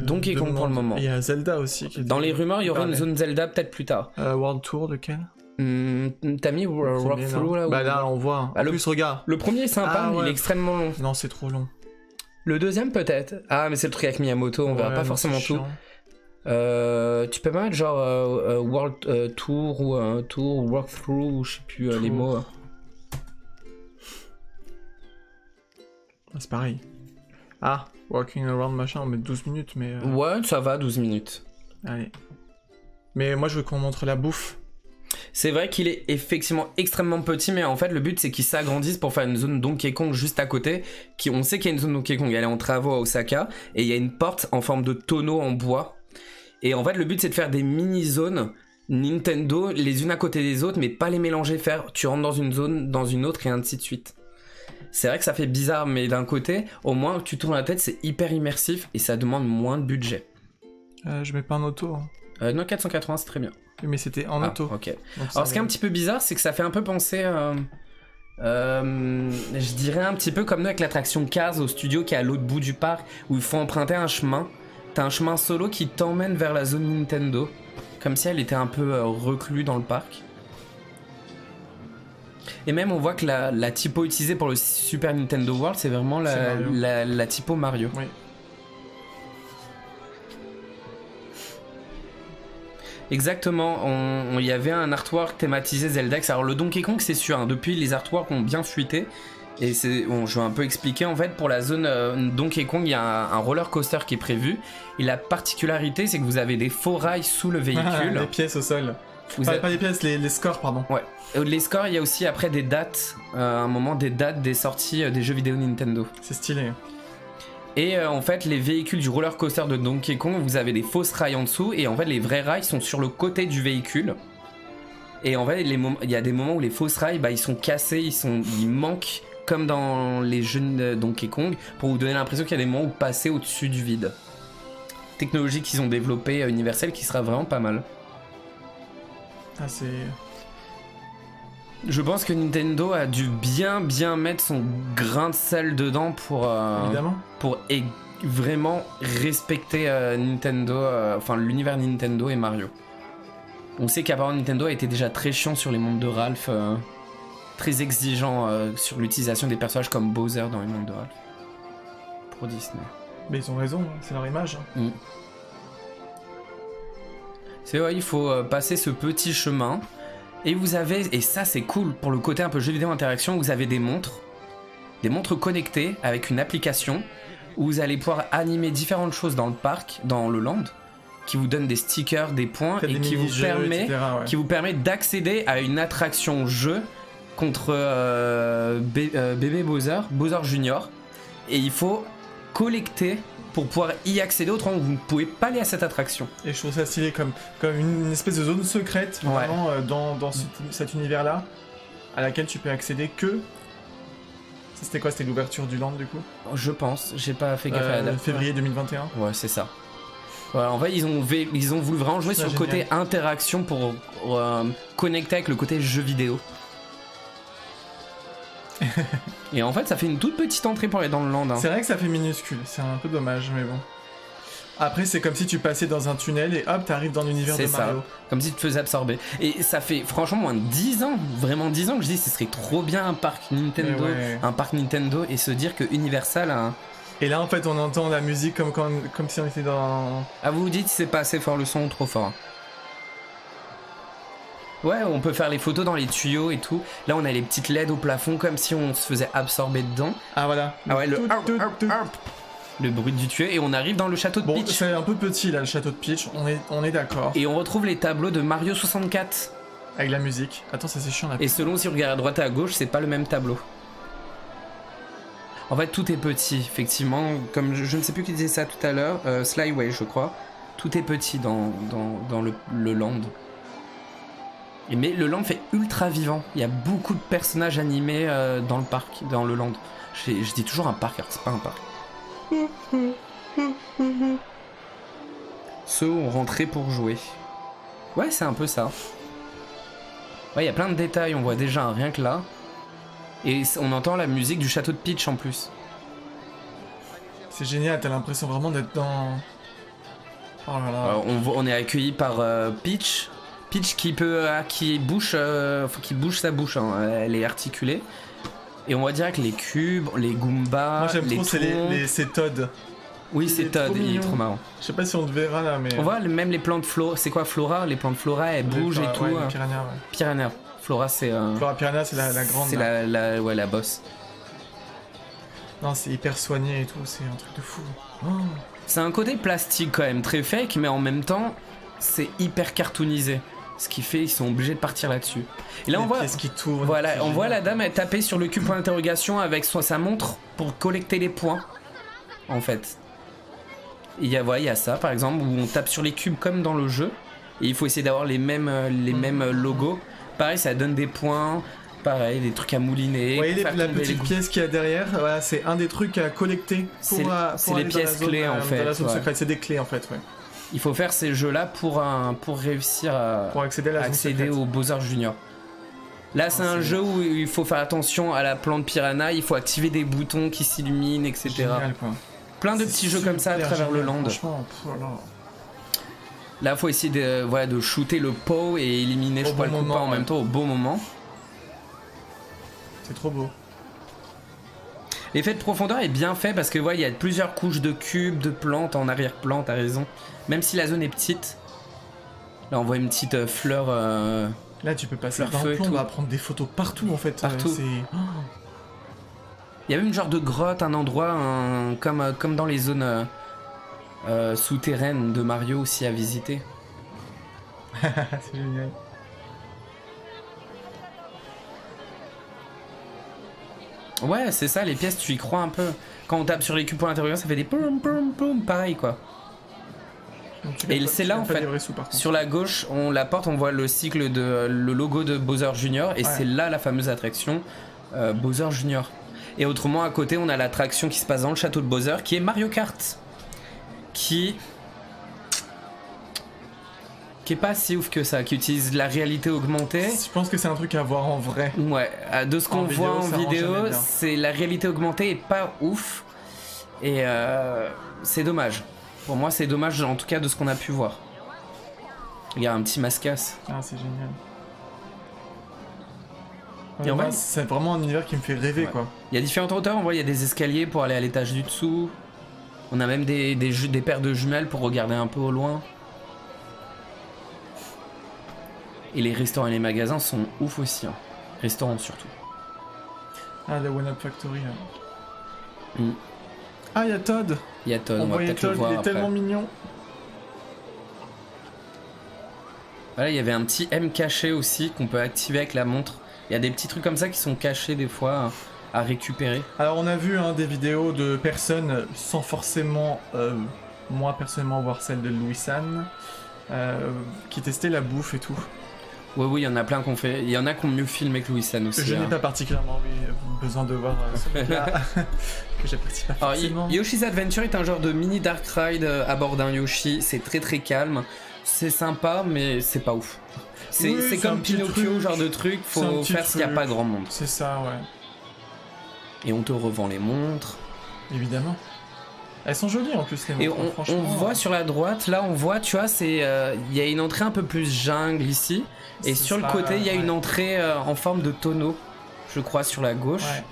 Donkey Kong pour le moment. Il y a Zelda aussi. Dans les rumeurs, il y aura une zone Zelda peut-être plus tard. World Tour, lequel? T'as mis Walkthrough là Bah ou... là, on voit. Ah, En plus, regarde. Le premier est sympa, Ah, mais il ouais. est extrêmement long. Non, c'est trop long. Le deuxième peut-être. Ah, mais c'est le truc avec Miyamoto, on verra pas forcément tout. Tu peux pas mettre genre World Tour ou Tour ou Walkthrough ou je sais plus les Tour. mots. C'est pareil. Ah, walking around machin, on met 12 minutes, mais. Ouais, ça va, 12 minutes. Allez. Mais moi, je veux qu'on montre la bouffe. C'est vrai qu'il est effectivement extrêmement petit, mais en fait le but c'est qu'il s'agrandisse pour faire une zone Donkey Kong juste à côté. On sait qu'il y a une zone Donkey Kong, elle est en travaux à Osaka, et il y a une porte en forme de tonneau en bois. Et en fait le but c'est de faire des mini-zones Nintendo les unes à côté des autres, mais pas les mélanger, tu rentres dans une zone, dans une autre et ainsi de suite. C'est vrai que ça fait bizarre, mais d'un côté, au moins tu tournes la tête, c'est hyper immersif et ça demande moins de budget. Je mets pas en auto. Hein. Non, 480 c'est très bien. Mais c'était en auto. Ok. Donc, Alors ce qui est un petit peu bizarre, c'est que ça fait un peu penser, je dirais un petit peu comme nous avec l'attraction Cars au studio qui est à l'autre bout du parc, où il faut emprunter un chemin. T'as un chemin solo qui t'emmène vers la zone Nintendo, comme si elle était un peu reclue dans le parc. Et même on voit que la typo utilisée pour le Super Nintendo World, c'est vraiment la typo Mario. Oui. Exactement, il y avait un artwork thématisé Zelda. Alors le Donkey Kong c'est sûr, hein, depuis les artworks ont bien fuité. Et je vais un peu expliquer en fait, pour la zone Donkey Kong il y a un roller coaster qui est prévu. Et la particularité c'est que vous avez des faux rails sous le véhicule. Les pièces au sol. Vous avez... Pas les pièces, les scores pardon. Ouais. Les scores, il y a aussi après des dates, un moment des dates des sorties des jeux vidéo Nintendo. C'est stylé. Et en fait, les véhicules du roller coaster de Donkey Kong, vous avez des fausses rails en dessous, et en fait, les vrais rails sont sur le côté du véhicule. Et en fait, il y a des moments où les fausses rails, bah, ils sont cassés, ils manquent, comme dans les jeux de Donkey Kong, pour vous donner l'impression qu'il y a des moments où passer au-dessus du vide. Technologie qu'ils ont développée Universal qui sera vraiment pas mal. Ah, c'est. Je pense que Nintendo a dû bien mettre son grain de sel dedans pour vraiment respecter Nintendo, enfin l'univers Nintendo et Mario. On sait qu'apparemment Nintendo a été déjà très chiant sur les mondes de Ralph, très exigeant sur l'utilisation des personnages comme Bowser dans les mondes de Ralph. Pour Disney. Mais ils ont raison, c'est leur image. Mm. C'est vrai, il faut passer ce petit chemin. Et vous avez, et ça c'est cool pour le côté un peu jeu vidéo interaction, vous avez des montres connectées avec une application où vous allez pouvoir animer différentes choses dans le parc, dans le land, qui vous donne des stickers, des points et qui vous permet d'accéder à une attraction jeu contre bébé Bowser Junior. Et il faut collecter pour pouvoir y accéder, autrement vous ne pouvez pas aller à cette attraction. Et je trouve ça stylé comme une espèce de zone secrète vraiment dans cet univers-là, à laquelle tu peux accéder que... C'était quoi? C'était l'ouverture du land du coup? Je pense, j'ai pas fait gaffe à la date. Février 2021. Ouais, c'est ça. Voilà, en fait, ils ont voulu vraiment jouer sur le côté interaction pour connecter avec le côté jeu vidéo. Et en fait ça fait une toute petite entrée pour aller dans le land, hein. C'est vrai que ça fait minuscule, c'est un peu dommage mais bon. Après c'est comme si tu passais dans un tunnel et hop t'arrives dans l'univers de Mario. Comme si tu te faisais absorber. Et ça fait franchement moins de 10 ans, vraiment 10 ans que je dis ce serait trop bien un parc Nintendo, et se dire que Universal a... Et là en fait on entend la musique comme si on était dans... Ah vous dites c'est pas assez fort le son ou trop fort? Ouais, on peut faire les photos dans les tuyaux et tout. Là, on a les petites LED au plafond comme si on se faisait absorber dedans. Ah voilà. Ah ouais, le bruit du tuyau. Et on arrive dans le château de Peach. Bon, c'est un peu petit là, le château de Peach. On est d'accord. Et on retrouve les tableaux de Mario 64. Avec la musique. Attends, ça c'est chiant là. Et selon si on regarde à droite et à gauche, c'est pas le même tableau. En fait, tout est petit, effectivement. Comme je ne sais plus qui disait ça tout à l'heure, Slyway, je crois. Tout est petit dans le land. Mais le land fait ultra vivant. Il y a beaucoup de personnages animés dans le parc, dans le land. Je dis toujours un parc, alors c'est pas un parc. Ceux ont rentré pour jouer. Ouais, c'est un peu ça. Ouais, il y a plein de détails, on voit déjà rien que là. Et on entend la musique du château de Peach en plus. C'est génial, t'as l'impression vraiment d'être dans... Oh là là. On est accueilli par Peach. Peach qui bouge sa bouche, hein. Elle est articulée. Et on voit direct les cubes, les Goombas, moi j'aime les trop, c'est Todd. Oui, c'est Todd, il est trop marrant. Je sais pas si on te verra là, mais... On voit même les plantes Flora, c'est quoi Flora? Les plantes Flora, elles bougent et tout. Ouais, les piranhas, ouais. Piranha. Flora, c'est... Flora Piranha, c'est la grande. C'est la boss. Non, c'est hyper soigné et tout, c'est un truc de fou. Oh. C'est un côté plastique quand même, très fake, mais en même temps, c'est hyper cartoonisé. Ce qui fait, ils sont obligés de partir là-dessus. Et là, on voit... qui tourne, voilà, on voit la dame elle taper sur le cube point d'interrogation avec sa montre pour collecter les points, en fait. Il y a ça, par exemple, où on tape sur les cubes comme dans le jeu. Et il faut essayer d'avoir les mêmes logos. Pareil, ça donne des points. Pareil, des trucs à mouliner. Vous voyez la petite pièce qu'il y a derrière, voilà, c'est un des trucs à collecter. C'est les pièces clés en fait. Dans la zone secrète, c'est des clés en fait, ouais. Il faut faire ces jeux-là pour réussir à accéder au Bowser Junior. Là, c'est un jeu où il faut faire attention à la plante piranha, il faut activer des boutons qui s'illuminent, etc. Génial, quoi. Plein de petits jeux comme ça à travers le land. Là, il faut essayer de shooter le pot et éliminer le Koopa en même temps au bon moment. C'est trop beau. L'effet de profondeur est bien fait parce que il y a plusieurs couches de cubes, de plantes en arrière-plan, t'as raison. Même si la zone est petite. Là, on voit une petite fleur. Là, tu peux passer dans le plomb, on va prendre des photos partout en fait. Partout. Il y a même une genre de grotte, un endroit comme dans les zones souterraines de Mario aussi à visiter. C'est génial. Ouais, c'est ça, les pièces, tu y crois un peu. Quand on tape sur les cubes pour l'intérieur, ça fait des poum poum poum, pareil quoi. Et c'est là en fait, sur la gauche, la porte, on voit le cycle le logo de Bowser Junior, et c'est là la fameuse attraction Bowser Junior. Et autrement, à côté, on a l'attraction qui se passe dans le château de Bowser, qui est Mario Kart, qui est pas si ouf que ça, qui utilise la réalité augmentée. Je pense que c'est un truc à voir en vrai. Ouais, de ce qu'on voit en vidéo, c'est la réalité augmentée est pas ouf, et c'est dommage. Pour moi, c'est dommage, en tout cas, de ce qu'on a pu voir. Il y a un petit mascasse. Ah, c'est génial. Et en vrai, c'est vraiment un univers qui me fait rêver, quoi. Il y a différentes hauteurs, on voit, il y a des escaliers pour aller à l'étage du dessous. On a même des paires de jumelles pour regarder un peu au loin. Et les restaurants et les magasins sont ouf aussi. Hein. Restaurants surtout. Ah, la One Up Factory, là. Mm. Ah, il y a Todd. Il y a Todd, on voit peut-être Todd, le voir il est après. tellement mignon. Voilà, il y avait un petit M caché aussi qu'on peut activer avec la montre. Il y a des petits trucs comme ça qui sont cachés des fois à récupérer. Alors on a vu des vidéos de personnes sans forcément, moi personnellement voir celle de Louis-San, qui testaient la bouffe et tout. Oui, il y en a plein qu'on fait. Il y en a qui ont mieux filmé que Louis-San aussi. Je n'ai pas particulièrement besoin de voir celui-là, que j'apprécie pas forcément. Alors, Yoshi's Adventure est un genre de mini dark ride à bord d'un Yoshi. C'est très très calme. C'est sympa, mais c'est pas ouf. C'est comme Pinocchio, genre de truc. Faut faire s'il n'y a pas grand monde. C'est ça, ouais. Et on te revend les montres. Évidemment. Elles sont jolies en plus, les montres. Et on voit sur la droite, là on voit, tu vois, il y a une entrée un peu plus jungle ici. Et sur le côté, il y a une entrée en forme de tonneau, je crois, sur la gauche. Ouais,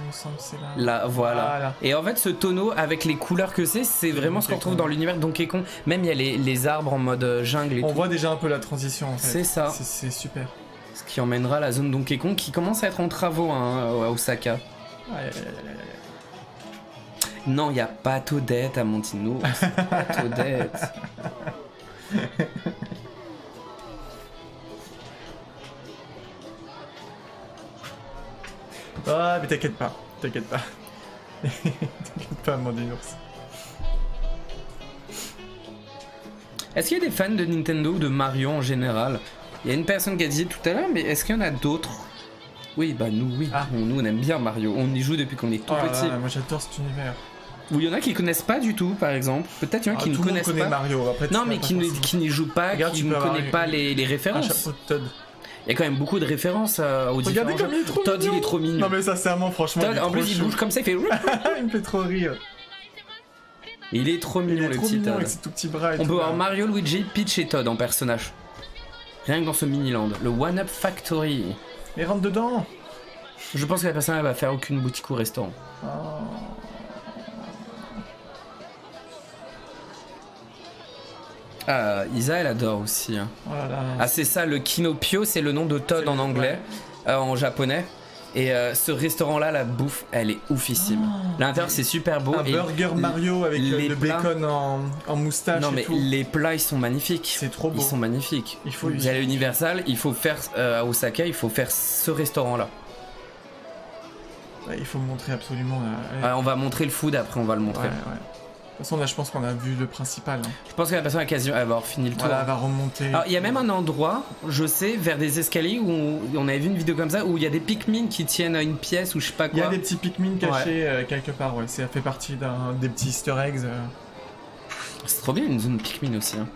il me semble que c'est là. Là, voilà. Et en fait, ce tonneau, avec les couleurs que c'est vraiment ce qu'on retrouve dans l'univers de Donkey Kong. Même il y a les arbres en mode jungle et tout. On voit déjà un peu la transition en fait. C'est ça. C'est super. Ce qui emmènera à la zone Donkey Kong qui commence à être en travaux à Osaka. Non, il n'y a pas Toadette à Montino. Pas Toadette. Ah, mais t'inquiète pas. T'inquiète pas, Mandinours. Est-ce qu'il y a des fans de Nintendo ou de Mario en général? Il y a une personne qui a dit tout à l'heure, mais est-ce qu'il y en a d'autres? Oui, bah nous, oui. Ah. Nous, on aime bien Mario. On y joue depuis qu'on est tout Oh là petit. là, moi j'adore cet univers. Ou il y en a qui connaissent pas du tout, par exemple. Peut-être il y en a qui ne tout le monde connaissent connaît pas. Mario. Après, Non, tu mais vas pas qui forcément. n'y jouent pas, Regarde, qui tu ne peux avoir connaissent pas les un références. chapeau de Todd. Il y a quand même beaucoup de références aux Regardez différents comme il est jeux. trop Todd, mignon. il est trop mignon. Non mais sincèrement, franchement, Todd, il est en trop plus, il chou. bouge comme ça, il fait... Il me fait trop rire. Il est trop Il mignon, est le trop petit mignon Todd. avec ses tout petits bras et On tout, peut là. voir Mario, Luigi, Peach et Todd en personnage. Rien que dans ce mini-land. Le One Up Factory. Mais rentre dedans. Je pense que la personne elle va faire aucune boutique ou restaurant. Oh. Ah, Isa, elle adore aussi. Hein. Oh là là. Ah, c'est ça, le Kinopio, c'est le nom de Todd C'est en le- anglais, en japonais. Et ce restaurant-là, la bouffe, elle est oufissime. L'intérieur, c'est super beau. Un et burger Mario avec les le plats- bacon en moustache Non, et mais tout. les plats, ils sont magnifiques. C'est trop beau. Ils sont magnifiques. Il faut Vous allez à Universal, il faut faire à Osaka, il faut faire ce restaurant-là. Ouais, il faut me montrer absolument. Là. On va montrer le food, après on va le Ouais, montrer. ouais. De toute façon, là, je pense qu'on a vu le principal. Hein. Je pense que la personne a quasiment elle va avoir fini le tour. Voilà, elle va remonter. Alors, il y a même un endroit, je sais, vers des escaliers où on avait vu une vidéo comme ça, où il y a des Pikmin qui tiennent à une pièce ou je sais pas Il y quoi. a des petits Pikmin cachés quelque part, ouais. Ça fait partie des petits Easter eggs. C'est trop bien une zone Pikmin aussi. Hein.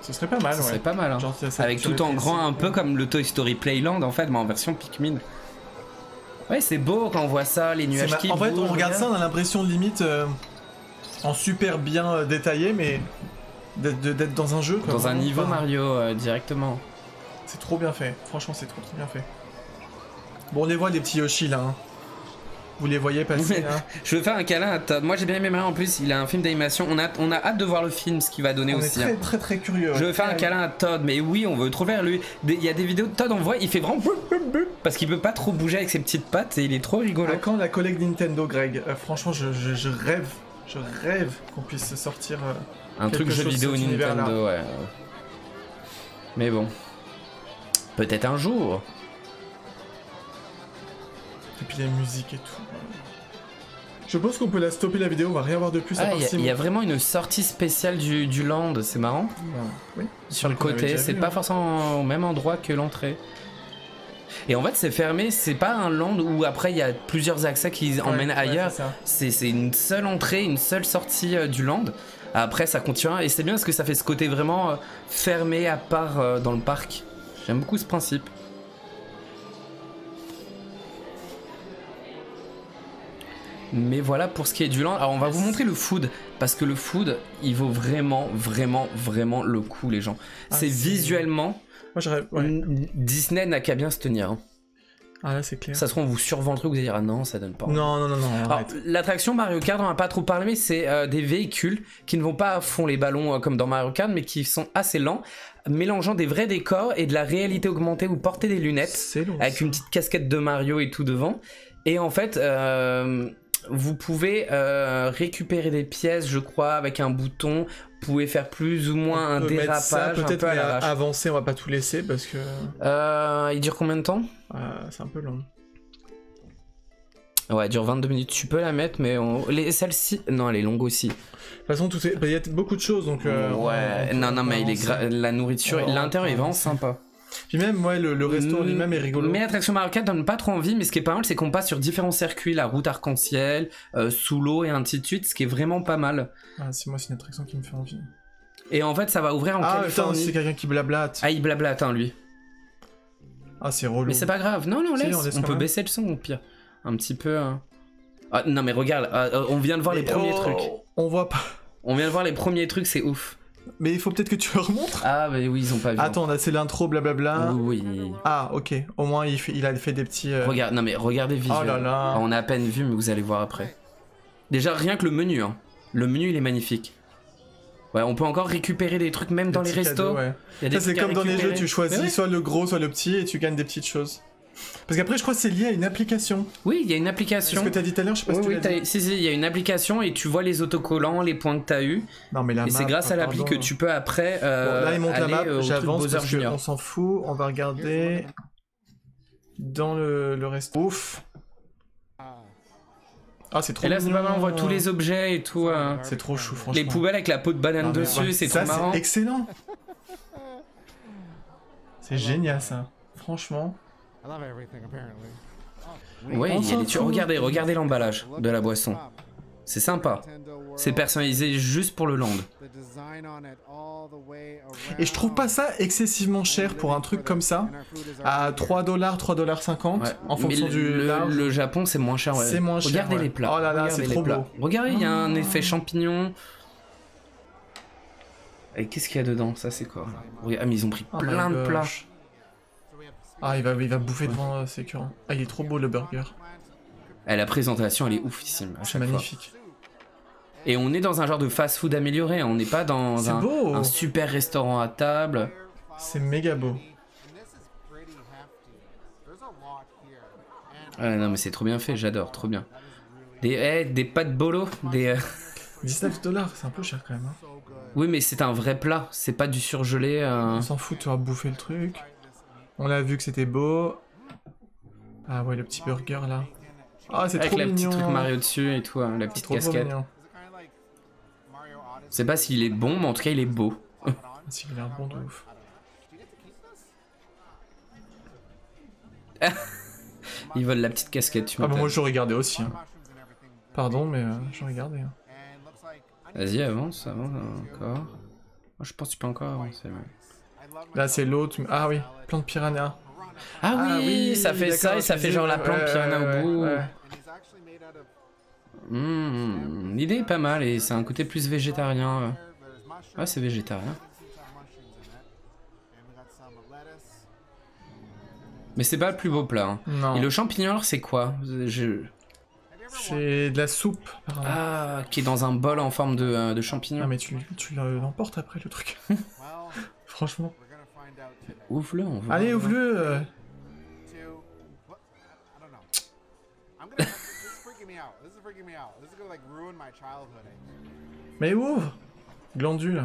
Ce serait pas mal, Ça ouais. serait pas mal. Hein. Genre, ça Avec tout en grand, un peu comme le Toy Story Playland en fait, mais en version Pikmin. Ouais, c'est beau quand on voit ça, les nuages qui En fait, on bougent, regarde ça, on a l'impression limite en super bien détaillé, mais d'être dans un jeu. Quoi, Dans un vraiment. niveau Enfin, Mario directement. C'est trop bien fait. Franchement, c'est trop bien fait. Bon, on les voit, les petits Yoshi là. Hein. Vous les voyez passer là. Je veux faire un câlin à Todd. Moi j'ai bien aimé Mario en plus, il a un film d'animation. On a hâte de voir le film, ce qu'il va donner On est aussi. très, hein. très très curieux. Je veux faire un câlin à Todd, mais oui, on veut trop vers lui. Il y a des vidéos de Todd, on voit, il fait vraiment parce qu'il peut pas trop bouger avec ses petites pattes et il est trop rigolo. À quand la collecte Nintendo, Greg Franchement, je rêve qu'on puisse sortir. Un truc quelque jeu chose vidéo de cet univers-là. Nintendo, ouais. Mais bon. Peut-être un jour. Et puis les musiques et tout. Je pense qu'on peut la stopper la vidéo, on va rien voir de plus à Ah, part il y, Simon. a vraiment une sortie spéciale du land, c'est marrant. Oui. Sur le qu'on avait côté, déjà c'est vu, pas hein. forcément au même endroit que l'entrée. Et en fait, c'est fermé, c'est pas un land où après il y a plusieurs accès qui emmènent ailleurs. c'est ça. C'est une seule entrée, une seule sortie du land. Après, ça continue et c'est bien parce que ça fait ce côté vraiment fermé à part dans le parc. J'aime beaucoup ce principe. Mais voilà pour ce qui est du land. Alors on va vous montrer le food parce que le food, il vaut vraiment le coup, les gens. Ah, c'est visuellement. Moi j'aurais. Ouais. Disney n'a qu'à bien se tenir. Hein. Ah là, c'est clair. Ça se trouve, on vous survend le truc, vous allez dire ah non, ça donne pas. Non, Alors, arrête. l'attraction Mario Kart, on n'a pas trop parlé, mais c'est des véhicules qui ne vont pas à fond les ballons comme dans Mario Kart, mais qui sont assez lents, mélangeant des vrais décors et de la réalité augmentée. Vous portez des lunettes C'est long. avec une petite casquette de Mario et tout devant. Et en fait, vous pouvez récupérer des pièces, je crois, avec un bouton. Vous pouvez faire plus ou moins un mettre dérapage, ça, un peut-être, peu à mais l'arrache. avancer, on va pas tout laisser parce que Il dure combien de temps? c'est un peu long. Ouais, elle dure 22 minutes. Tu peux la mettre, mais celle-ci... Non, elle est longue aussi. De toute façon, il y a beaucoup de choses, donc... ouais, non, mais la nourriture... L'intérieur est vraiment sympa. Puis même, ouais, le resto lui-même est rigolo. Mais l'attraction Mario Kart donne pas trop envie, mais ce qui est pas mal, c'est qu'on passe sur différents circuits, la route arc-en-ciel, sous l'eau et ainsi de suite, ce qui est vraiment pas mal. Ah, c'est moi, c'est une attraction qui me fait envie. Et en fait, ça va ouvrir en Ah, putain, Californie. c'est quelqu'un qui blablate. Ah, il blablate, hein, lui. Ah, c'est relou. Mais c'est pas grave. Non, Si, laisse. on laisse On quand peut même. baisser le son, au pire. Un petit peu... Ah, non, mais regarde, on vient de voir les premiers trucs. On voit pas. On vient de voir les premiers trucs, c'est ouf. Mais il faut peut-être que tu leur montres. Ah, mais oui, ils ont pas vu. Attends, là, c'est l'intro, blablabla. Oui, oui. Ah, ok. Au moins, il a fait des petits... Regarde, non mais regardez visuel. Oh là là. On a à peine vu, mais vous allez voir après. Déjà, rien que le menu, hein. Le menu, il est magnifique. Ouais, on peut encore récupérer des trucs même dans les petits restos. cadeaux, ouais. Il y a des Ça, c'est trucs à comme dans les jeux, récupérer. tu choisis Mais ouais. soit le gros, soit le petit, et tu gagnes des petites choses. Parce qu'après, je crois que c'est lié à une application. Oui, il y a une C'est application. ce que t'as dit tout à l'heure, je sais pas Oui, si tu oui, l'as dit. si, il y a une application et tu vois les autocollants, les points que t'as eu. Non, mais la Et c'est map, grâce à l'appli pardon. que tu peux après Bon, là, il monte la aller map, au truc j'avance Bowser parce Junior. qu'on s'en fout. On va regarder dans le resto. Ouf. Ah, c'est trop Et là, c'est pas mal, on voit mignon. tous les objets et tout. C'est trop chou, franchement. Les poubelles avec la peau de banane Non, mais dessus, ouais, c'est ça, trop marrant. c'est excellent. C'est génial, ça. Franchement. Ouais, On il y a s'en des fout. regardez l'emballage de la boisson. C'est sympa. C'est personnalisé juste pour le land. Et je trouve pas ça excessivement cher pour un truc comme ça. À 3$, 3,50$ Ouais. en fonction Mais du large. le Japon, c'est moins cher. Ouais. C'est moins cher, Regardez ouais. les plats. Oh là là, Regardez c'est les trop plats. beau. Regardez, il y a un effet champignon. Et qu'est-ce qu'il y a dedans? Ça, c'est quoi? Ah, mais ils ont pris Oh plein my de plats. gosh. Ah, il va bouffer devant ses écureuils. Ah, il est trop beau le burger. Eh, la présentation, elle est oufissime à C'est chaque fois. magnifique. Et on est dans un genre de fast-food amélioré. On n'est pas dans C'est beau. un super restaurant à table. C'est méga beau. Ouais, non, mais c'est trop bien fait. J'adore, trop bien. Des pâtes bolo. 19$, c'est un peu cher quand même. Hein. Oui, mais c'est un vrai plat. C'est pas du surgelé. On s'en fout, tu vas bouffer le truc. On a vu que c'était beau. Ah ouais, le petit burger là. Ah, c'est Avec trop la mignon. petite truc Mario dessus et tout, hein, la C'est petite trop casquette. mignon. Je sais pas s'il est bon, mais en tout cas, il est beau. Si, il a l'air bon de ouf. Ils veulent la petite casquette, tu Ah bah m'étonnes. moi je regardais aussi. Hein. Pardon, mais je regardais. Hein. Vas-y, avance encore. Moi, je pense que tu peux encore avancer. Ouais. Là c'est l'autre. Ah oui, plante piranha. Ah oui, ça fait ça d'accord, et ça tu fait disais, genre la ouais, plante piranha ouais, au bout. ouais. L'idée est pas mal et c'est un côté plus végétarien. Ouais, c'est végétarien. Mais c'est pas le plus beau plat. Hein. Non. Et le champignon, alors, c'est quoi? C'est de la soupe. apparemment. Ah, qui est dans un bol en forme de champignon. Ah mais tu l'emportes après le truc. Franchement. Ouvre-le, on voit. Allez, ouvre-le. Mais ouvre. Glandule.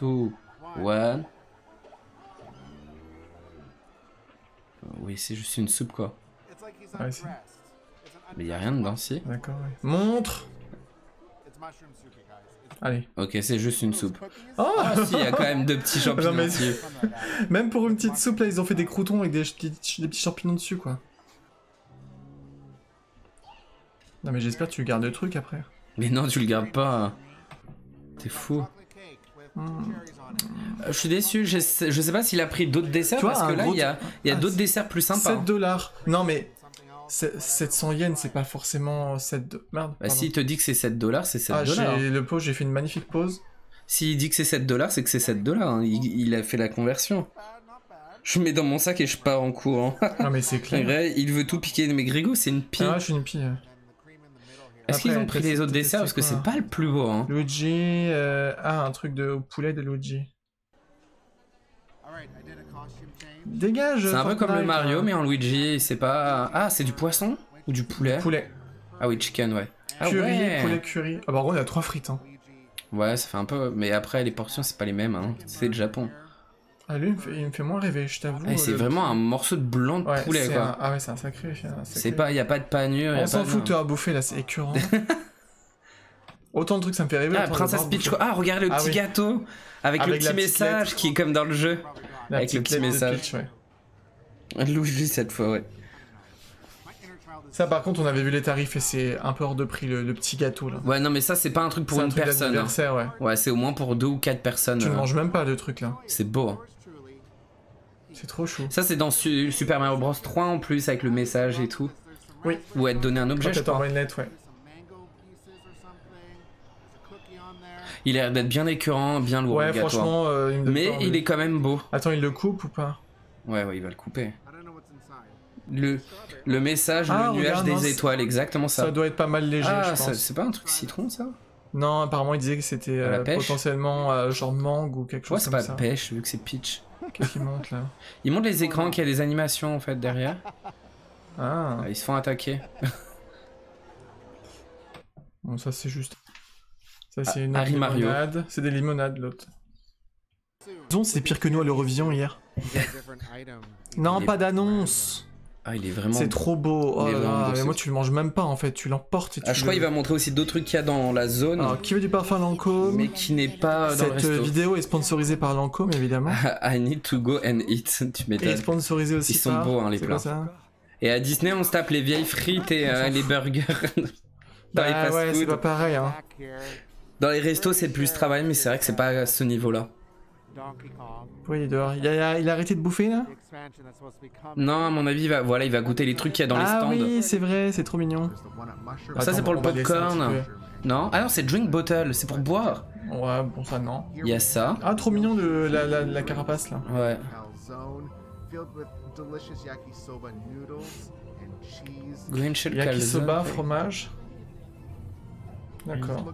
2, 1. Oui, c'est juste une soupe quoi. Ouais, c'est- Mais y a rien dedans, si. D'accord, ouais. Montre. Allez. Ok, c'est juste une soupe. Oh Ah si, y a quand même 2 petits champignons Non, mais- dessus. Même pour une petite soupe, là, ils ont fait des croutons avec des petits champignons dessus, quoi. Non, mais j'espère que tu gardes le truc après. Mais non, tu le gardes pas. T'es fou. Je suis déçu, je sais pas s'il a pris d'autres desserts Tu vois, parce que un là, gros- il y a Ah, d'autres desserts plus sympas. 7$. Non, mais 700 yens, c'est pas forcément 7 de... Merde. Bah, pardon. s'il te dit que c'est 7$, c'est 7$. Ah, le pause, j'ai fait une magnifique pause. S'il dit que c'est 7$, c'est que c'est 7$. Hein. Il a fait la conversion. Je mets dans mon sac et je pars en courant. Non, mais c'est En clair. vrai, il veut tout piquer, mais Grigo, c'est une pie. Ah, je suis une pille. Est-ce qu'ils Après, ont pris peut-être les autres c'est- desserts? Parce que c'est c'est quoi pas le plus beau. Hein. Luigi. Ah, un truc de poulet de Luigi. Dégage. C'est un peu comme le Fortnite, Mario, hein. mais en Luigi, c'est pas. Ah, c'est du poisson? Ou du poulet? Poulet. Ah oui, chicken, ouais. Ah Curry, ouais. poulet curry. Ah, bah, on a 3 frites. Hein. Ouais, ça fait un peu. Mais après, les portions, c'est pas les mêmes. Hein. C'est le Japon. Ah, lui, il me fait moins rêver, je t'avoue. Ah, c'est vraiment un morceau de blanc de Ouais, poulet, c'est quoi. Ah, ouais, c'est un sacré. C'est pas. Y a pas de panure. y a On s'en pas de- fout, tu as bouffé là, c'est écœurant. Autant de trucs, ça me fait rêver. Ah, autant de Princess voir Peach, bouffer. quoi. Ah, regarde le Ah petit oui. gâteau. Avec le Avec la petit petite message lettre. qui est comme dans le jeu. La avec le petite petit lettre de message. Peach, ouais. Luigi cette fois, ouais. Ça, par contre, on avait vu les tarifs et c'est un peu hors de prix, le petit gâteau là. Ouais, non, mais ça, c'est pas un truc pour C'est un une truc personne. Hein. d'anniversaire, ouais. Ouais, c'est au moins pour 2 ou 4 personnes. Tu ne manges même pas le truc là. C'est beau. Hein. C'est trop chou. Ça, c'est dans Super Mario Bros 3 en plus, avec le message et tout. Oui. Ou être donné un Quand objet, je tu t'envoies crois. une lettre, ouais. Il a l'air d'être bien écœurant, bien lourd, Ouais, le gâteau. franchement, il me donne Mais pas envie. il est quand même beau. Attends, il le coupe ou pas? Ouais, il va le couper. Le message, Ah, le nuage regarde, des non, étoiles, exactement ça. Ça doit être pas mal léger, Ah, je pense. c'est pas un truc citron, ça? Non, apparemment, il disait que c'était À la pêche potentiellement genre mangue ou quelque Ouais, chose c'est comme pas ça. pêche, vu que c'est Peach. Qu'est-ce qu'il monte là? Il montre les écrans qu'il y a des animations, en fait, derrière. Ah, Ils se font attaquer. bon, ça c'est juste. Ça c'est une Harry Mario. limonade. C'est des limonades l'autre. Disons, c'est pire que nous à l'Eurovision hier. Non, Il est- pas d'annonce. Ah, il est vraiment... C'est trop beau. Oh Il est là vraiment là, beau, mais ce moi tu le manges même pas en fait, tu l'emportes et tu Ah, je crois qu'il va montrer aussi d'autres trucs qu'il y a dans la zone, Alors, qui veut du parfum Lancôme? mais qui n'est pas dans le Cette resto. vidéo est sponsorisée par Lancôme évidemment. I need to go and eat, tu Et m'étonnes. sponsorisée aussi Ils sont par... beaux, hein, les c'est plats. quoi ça? Et à Disney, on se tape les vieilles frites et les burgers. Dans les Bah ouais, c'est fast-food. pas pareil hein. Dans les restos, c'est plus travail, mais c'est vrai que c'est pas à ce niveau-là. Oui, il est dehors. Il a arrêté de bouffer là? Non, à mon avis, il va goûter les trucs qu'il y a dans les Ah stands. oui, c'est vrai, c'est trop mignon. Ça, c'est pour le on va laisser un popcorn. petit Non, ah non, c'est drink bottle, c'est pour boire. peu. Ouais, bon ça non. Il y a ça. Ah, trop mignon la carapace là. Ouais. Green shell Yakisoba, calzone. fromage. D'accord.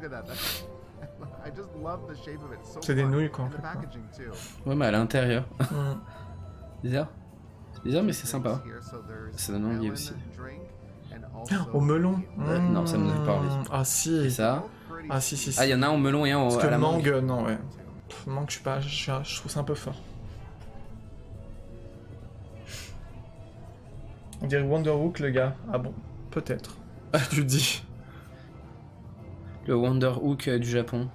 C'est des nouilles quoi en fait. Ouais, mais à l'intérieur. Mm. Bizarre. C'est bizarre, mais c'est sympa. Ça donne envie aussi. Au melon. Non, ça me donne pas envie. Ah Et si. ça. Ah si. Ah, il y en a un au melon et un Parce à que la mangue. mangue, non ouais. Pff, mangue, je sais pas, je trouve ça un peu fort. On dirait Wonderhook le gars. Ah bon, peut-être. Tu te dis. Le Wonder Hook du Japon.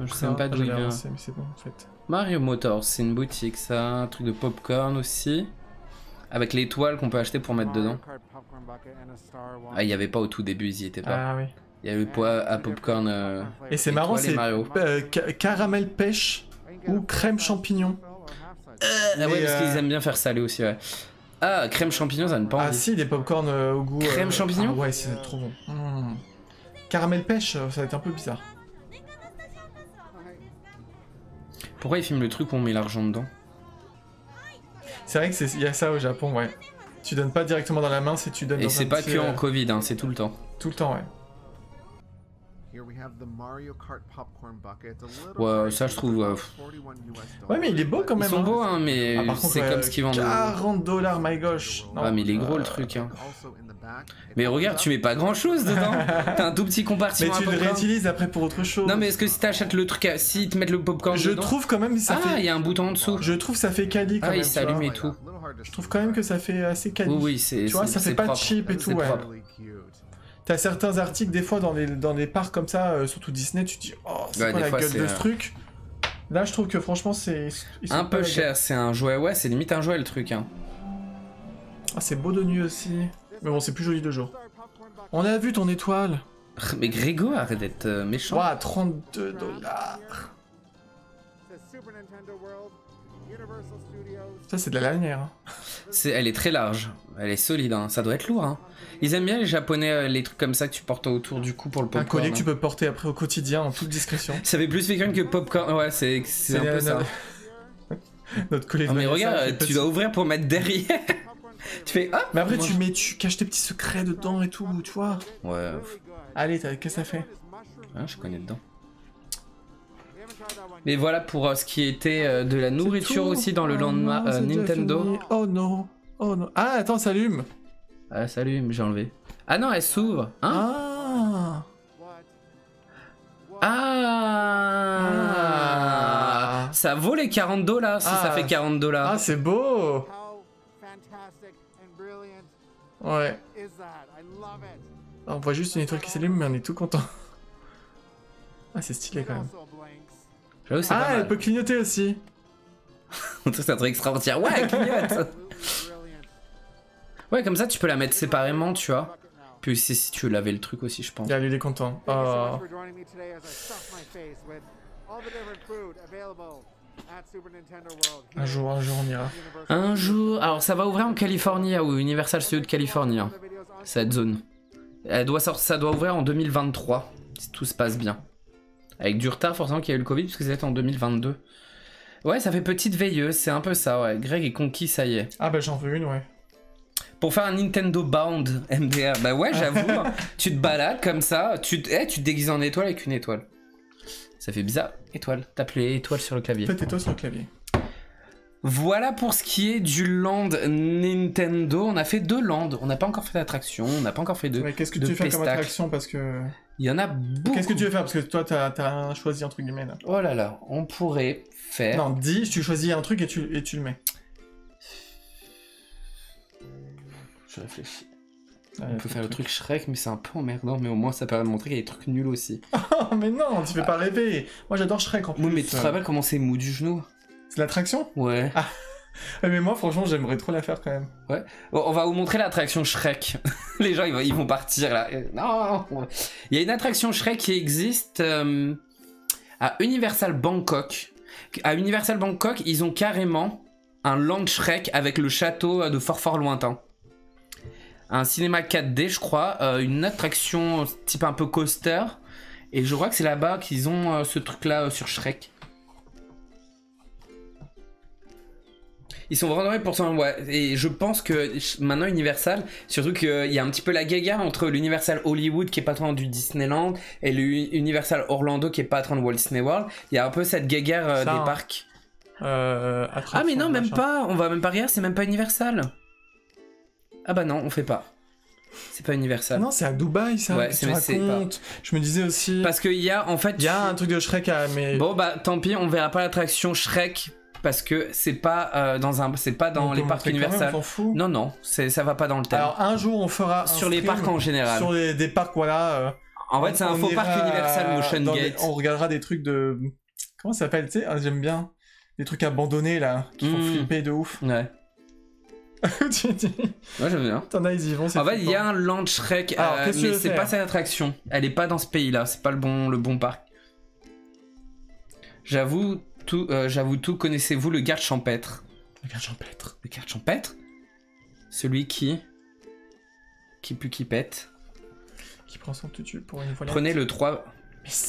Je sais même pas d'où il vient. Mais c'est bon en fait. Mario Motors, c'est une boutique, ça. Un truc de popcorn aussi. Avec l'étoile qu'on peut acheter pour mettre dedans. Ah, il y avait pas au tout début, ils y étaient pas. Ah oui. Il y a le poids à popcorn. Et c'est marrant, étoile et c'est Mario. caramel pêche ou crème champignon. Ah ouais, parce qu'ils aiment bien faire salé aussi, ouais. Ah, crème champignon, ça donne pas Ah envie. si, des popcorn au goût... Crème champignon. Ah ouais, c'est trop bon. Caramel pêche, ça va être un peu bizarre. Pourquoi ils filment le truc où on met l'argent dedans? C'est vrai qu'il y a ça au Japon, ouais. Tu donnes pas directement dans la main, c'est tu donnes Et dans c'est un pas petit, que en Covid, hein, c'est tout le temps. tout le temps, ouais. Ouais, ça je trouve. Ouais, mais il est beau quand Ils même. sont hein. beaux, hein, mais Ah, par contre, c'est ouais, comme ce qu'ils vendent. $40, my gosh. Non. Ah, mais il est gros le truc, hein. Mais regarde, tu mets pas grand chose dedans. T'as un tout petit Mais compartiment à tu le popcorn. réutilises après pour autre chose. Non, mais est-ce que si t'achètes le truc, si te mettent le popcorn Je dedans... trouve quand même que ça Ah, il fait... y a un bouton en dessous. Je trouve ça fait quali quand Ah, même. il tu s'allume vois. et tout. Je trouve quand même que ça fait assez quali. Oui, oui, c'est. Tu vois, ça c'est fait pas propre. cheap et C'est tout, ouais. propre. T'as certains articles, des fois, dans les parcs comme ça, surtout Disney, tu te dis, oh, c'est Ouais, quoi des la fois, gueule c'est, de ce truc? Là, je trouve que franchement, c'est... ils sont Un pas peu la cher, c'est un jouet. Ouais, c'est limite un jouet le truc, hein. gueule. Ah, c'est beau de nuit aussi. Mais bon, c'est plus joli de jour. On a vu ton étoile. Mais Grégo, arrête d'être méchant. Ouah, $32. Ça, c'est de la lanière. hein. Elle est très large. Elle est solide, hein. Ça doit être lourd, hein. Ils aiment bien les japonais, les trucs comme ça que tu portes autour du cou pour le Un popcorn. collier que tu hein. peux porter après au quotidien en toute discrétion. Ça fait plus figurine que popcorn. Ouais, c'est un peu ça. Notre collier de Non, mais vanessa, regarde, qui est tu petit. dois ouvrir pour mettre derrière. Tu fais hop. Mais après, moi, tu caches tes petits secrets dedans et tout, tu vois. Ouais, Allez, qu'est-ce que ça fait? je connais dedans. Mais voilà pour ce qui était de la nourriture tout. aussi dans le Oh lendemain non, c'est déjà Nintendo. fini. Oh non. Oh non. Ah, attends, ça allume. Ah, salut, j'ai enlevé. Ah non, elle s'ouvre. Hein? Ah. Ça vaut les $40 si ça fait $40. Ah, c'est beau. Ouais. Ah, on voit juste une étoile qui s'allume, mais on est tout content. Ah, c'est stylé quand même. J'avoue, c'est pas Ah, elle mal. peut clignoter aussi. C'est un truc extraordinaire. Ouais, elle clignote. Ouais, comme ça, tu peux la mettre séparément, tu vois. Puis si tu veux laver le truc aussi, je pense. Regarde, il est content. Oh. Un jour, on ira. Un jour... Alors, ça va ouvrir en Californie, ou Universal Studios de Californie, hein, cette zone. Ça doit ouvrir en 2023, si tout se passe bien. Avec du retard, forcément, qu'il y a eu le Covid, puisque c'était en 2022. Ouais, ça fait petite veilleuse, c'est un peu ça, ouais. Greg est conquis, ça y est. Ah bah j'en veux une, ouais. Pour faire un Nintendo Bound MDR, bah ouais, j'avoue, hein. Tu te balades comme ça, tu te déguises en étoile avec une étoile. Ça fait bizarre. Étoile, tape les étoiles sur le clavier. Faites-toi sur le clavier. Voilà pour ce qui est du land Nintendo. On a fait 2 lands, on n'a pas encore fait d'attraction, on n'a pas encore fait de Mais qu'est-ce que de tu veux faire comme pestac. attraction parce que... Il y en a beaucoup. Qu'est-ce que tu veux faire parce que toi t'as choisi entre guillemets là. Oh là là, on pourrait faire... Non, dis, tu choisis un truc et tu le mets. Je réfléchis. Ouais, On peut faire le truc Shrek, mais c'est un peu emmerdant, mais au moins ça permet de montrer qu'il y a des trucs nuls aussi. Oh, mais non, tu fais pas rêver. Moi, j'adore Shrek en plus. Oui, mais tu te rappelles comment c'est mou du genou? C'est l'attraction? Ouais. Ouais, mais moi, franchement, j'aimerais trop la faire quand même. Bon, on va vous montrer l'attraction Shrek. Les gens, ils vont partir là. Non. Il y a une attraction Shrek qui existe à Universal Bangkok. À Universal Bangkok, ils ont carrément un land Shrek avec le château de fort lointain. Un cinéma 4D, je crois. Une attraction type un peu coaster. Et je crois que c'est là-bas qu'ils ont ce truc-là sur Shrek. Ils sont vraiment pour ça, ouais. Et je pense que maintenant Universal, surtout qu'il y a un petit peu la guéguerre entre l'Universal Hollywood qui est pas trop du Disneyland et l'Universal Orlando qui est pas trop de Walt Disney World. Il y a un peu cette guéguerre des parcs. Ah mais non, même pas. On va même pas rire, c'est même pas Universal. Ah bah non, on fait pas. C'est pas Universal. Non, c'est à Dubaï ça. Ouais, que tu racontes. Je me disais aussi. Parce qu'il y a en fait. Il y a un truc de Shrek à. Mais... Bon bah tant pis, on verra pas l'attraction Shrek. Parce que c'est pas c'est pas dans les parcs Universal. Non non, ça va pas dans le thème. Alors un jour on fera sur les parcs en général. Sur des parcs voilà. En fait c'est un faux parc Universal Motion Gate. On regardera des trucs de comment ça s'appelle, tu sais, j'aime bien des trucs abandonnés là qui font flipper de ouf. Ouais. Moi j'aime bien. T'en as, ils y vont. En fait il y a un land Shrek, mais c'est pas cette attraction. Elle est pas dans ce pays là, c'est pas le bon parc. J'avoue tout, connaissez-vous le garde champêtre? Le garde champêtre. Le garde champêtre? Celui qui pue qui pète. Qui prend son tutu pour une volette. Prenez le 3.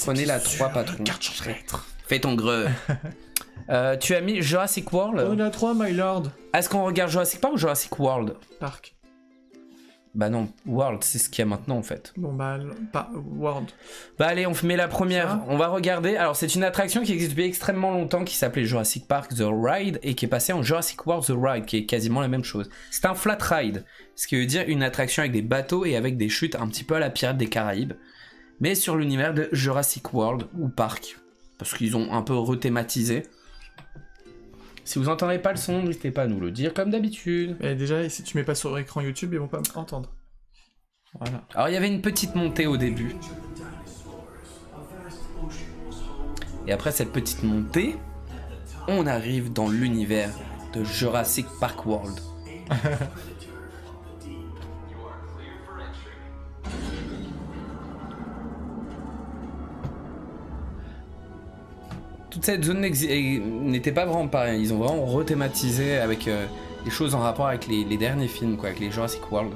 Prenez la 3 patron. Le garde champêtre. Fais ton greu. Tu as mis Jurassic World? Prenez la 3, my lord. Est-ce qu'on regarde Jurassic Park ou Jurassic World? Park. Bah non, World, c'est ce qu'il y a maintenant en fait. Bon bah, pas World. Bah allez, on met la première, on va regarder. Alors c'est une attraction qui existe depuis extrêmement longtemps, qui s'appelait Jurassic Park The Ride, et qui est passée en Jurassic World The Ride, qui est quasiment la même chose. C'est un flat ride, ce qui veut dire une attraction avec des bateaux et avec des chutes un petit peu à la Pirates des Caraïbes, mais sur l'univers de Jurassic World, ou Park, parce qu'ils ont un peu rethématisé. Si vous entendez pas le son, n'hésitez pas à nous le dire comme d'habitude. Et déjà, si tu mets pas sur l'écran YouTube, ils vont pas entendre. Voilà. Alors il y avait une petite montée au début. Et après cette petite montée, on arrive dans l'univers de Jurassic Park World. Toute cette zone n'était pas vraiment pareil. Ils ont vraiment rethématisé avec des choses en rapport avec les derniers films, quoi, avec les Jurassic World.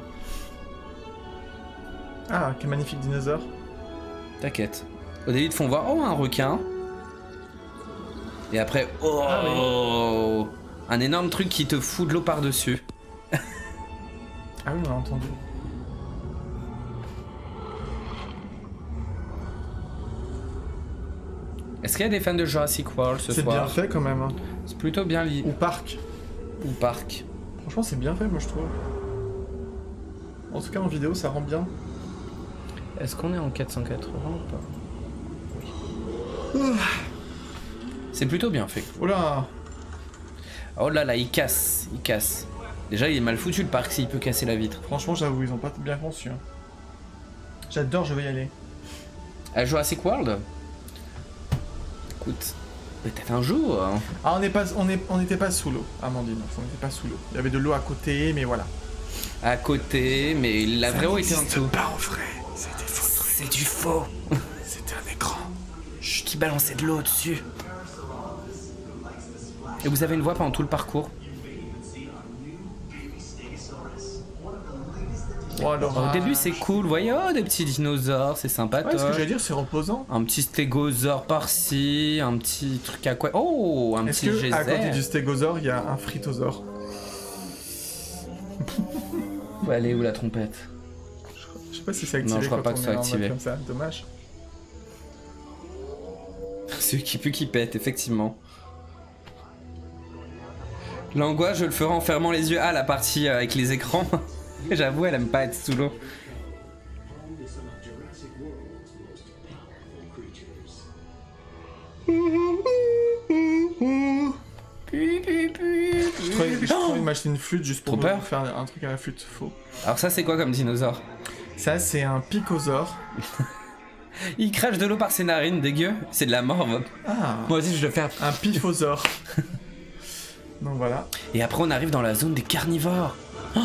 Ah, quel magnifique dinosaure. T'inquiète. Au début, ils te font voir, oh, un requin. Et après, oh, ah, oui. Un énorme truc qui te fout de l'eau par-dessus. Ah oui, on a entendu. Est-ce qu'il y a des fans de Jurassic World ce soir? C'est bien fait quand même. C'est plutôt bien lié. Ou Park. Ou Park. Franchement, c'est bien fait, moi je trouve. En tout cas, en vidéo, ça rend bien. Est-ce qu'on est en 480 ou pas? C'est plutôt bien fait. Oh là! Oh là là, il casse. Déjà, il est mal foutu le parc s'il peut casser la vitre. Franchement, j'avoue, ils ont pas bien conçu. Hein. J'adore, je vais y aller. À Jurassic World? Écoute, peut-être un jour. Hein. Ah, on n'était pas sous l'eau, Amandine. On n'était pas sous l'eau. Il y avait de l'eau à côté, mais voilà. À côté, mais la vraie eau était en dessous. Pas en vrai. C'était faux. C'est du faux. C'était un écran. Chut, qui balançait de l'eau au-dessus. Et vous avez une voix pendant tout le parcours. Oh, au début c'est cool, vous voyez, oh, des petits dinosaures, c'est sympa. Ouais, ce que j'allais dire, c'est reposant. Un petit stégosaure par-ci, un petit truc à quoi. Oh, un petit geyser. À côté du stégosaure, il y a un fritosaure. Ouais, elle est où la trompette? Je sais pas si c'est activé. Non, je crois pas que ce soit activé. Comme ça, dommage. Celui qui pue qui pète, effectivement. L'angoisse, je le ferai en fermant les yeux. Ah, la partie avec les écrans. J'avoue, elle aime pas être sous l'eau. Je trouvais m'acheter une flûte juste pour Trop peur. faire un truc à la flûte. Faux. Alors ça c'est quoi comme dinosaure? Ça, c'est un picosaure. Il crache de l'eau par ses narines, dégueu. C'est de la morve. Ah, Moi aussi je le fais. un pifosaure. Donc voilà. Et après on arrive dans la zone des carnivores. Oh,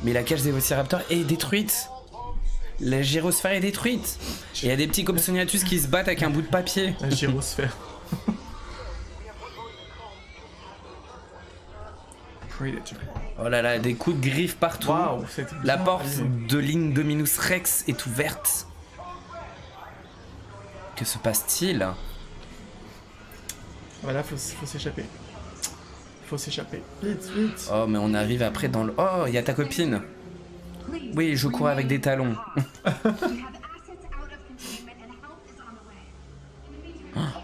mais la cage des Velociraptors est détruite. La gyrosphère est détruite. Et il y a des petits Compsognathus qui se battent avec un bout de papier. La gyrosphère. Predator. Oh là là, des coups de griffes partout. Waouh, c'était La bien porte réalisé. de l'Indominus Rex est ouverte. Que se passe-t-il? Voilà, faut s'échapper. Faut s'échapper. Vite, vite. Oh, mais on arrive après dans le... Oh, il y a ta copine. Oui, je cours avec des talons.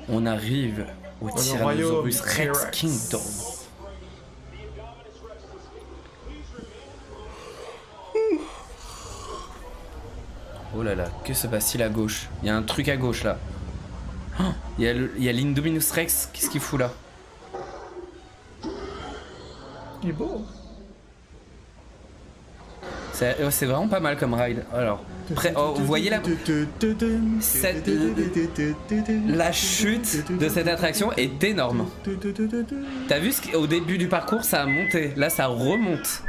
On arrive au Dans le Tyrannosaurus royaume Rex T-Rex. Kingdom. Oh là là, que se passe-t-il à gauche? Il y a un truc à gauche là. Oh, il y a l'Indominus Rex, qu'est-ce qu'il fout là? Il est beau. C'est vraiment pas mal comme ride. Alors, vous voyez là, la chute de cette attraction est énorme. T'as vu au début du parcours, ça a monté. Là, ça remonte.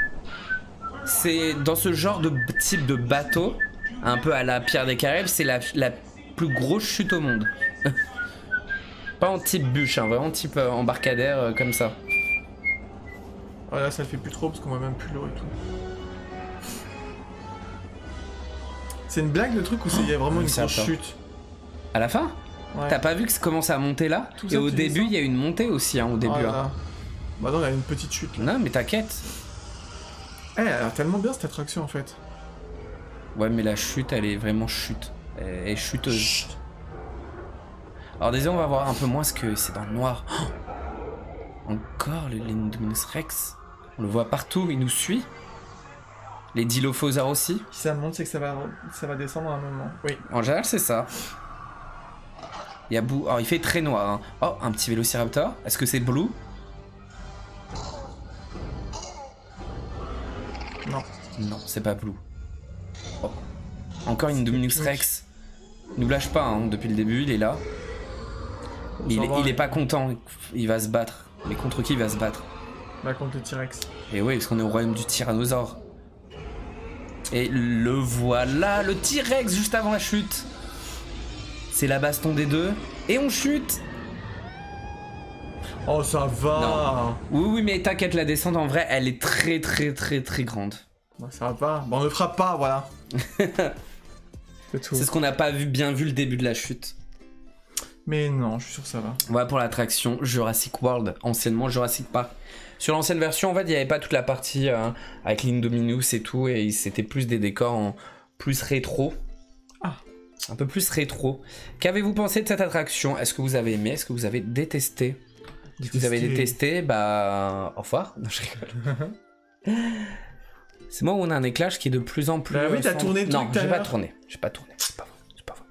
C'est dans ce genre de type de bateau, un peu à la Pierre des Caraïbes, c'est la plus grosse chute au monde. Pas en type bûche, hein, vraiment type embarcadère comme ça. Oh là, ça le fait plus trop parce qu'on voit même plus l'eau et tout. C'est une blague le truc ou il y a vraiment une c'est grosse attends. chute? À la fin, Ouais. t'as pas vu que ça commence à monter là? Tout Et ça, au tu début, descends. il y a une montée aussi, hein, au début. Oh là hein. là. Bah non, il y a une petite chute là. Non, mais t'inquiète. Elle a l'air tellement bien cette attraction en fait. Ouais, mais la chute, elle est vraiment chute. Elle est chuteuse. Chut. Alors déjà, on va voir un peu moins ce que c'est dans le noir. Oh, encore le l'Indominus Rex. On le voit partout, il nous suit. Les Dilophosaures aussi. Si ça monte, c'est que ça va descendre à un moment. Oui. En général, c'est ça. Il y a Boo. Alors, il fait très noir. Hein. Oh, un petit Vélociraptor. Est-ce que c'est Blue? Non. Non, c'est pas Blue. Oh. Encore une Indominus Rex. Nous lâche pas, hein. Depuis le début, il est là. Il est pas content. Il va se battre. Mais contre qui il va se battre? Bah contre le T-Rex. Et oui, parce qu'on est au royaume du tyrannosaure. Et le voilà, le T-Rex juste avant la chute. C'est la baston des deux. Et on chute. Oh ça va. Oui, mais t'inquiète, la descente en vrai, elle est très grande. Bah, ça va. Bon, on ne fera pas, voilà. C'est tout. C'est ce qu'on n'a pas bien vu le début de la chute. Mais non, je suis sûr que ça va. Voilà pour l'attraction Jurassic World, anciennement Jurassic Park. Sur l'ancienne version, en fait, il n'y avait pas toute la partie avec l'Indominus et tout, et c'était plus des décors en plus rétro. Ah. Un peu plus rétro. Qu'avez-vous pensé de cette attraction? Est-ce que vous avez aimé? Est-ce que vous avez détesté? Si vous avez détesté, bah... Au revoir. Non, je rigole. C'est moi où on a un éclairage qui est de plus en plus... Bah oui, t'as sombre. tourné le Non, truc tout à j'ai pas l'heure. tourné. J'ai pas tourné. C'est pas vrai. C'est pas vrai.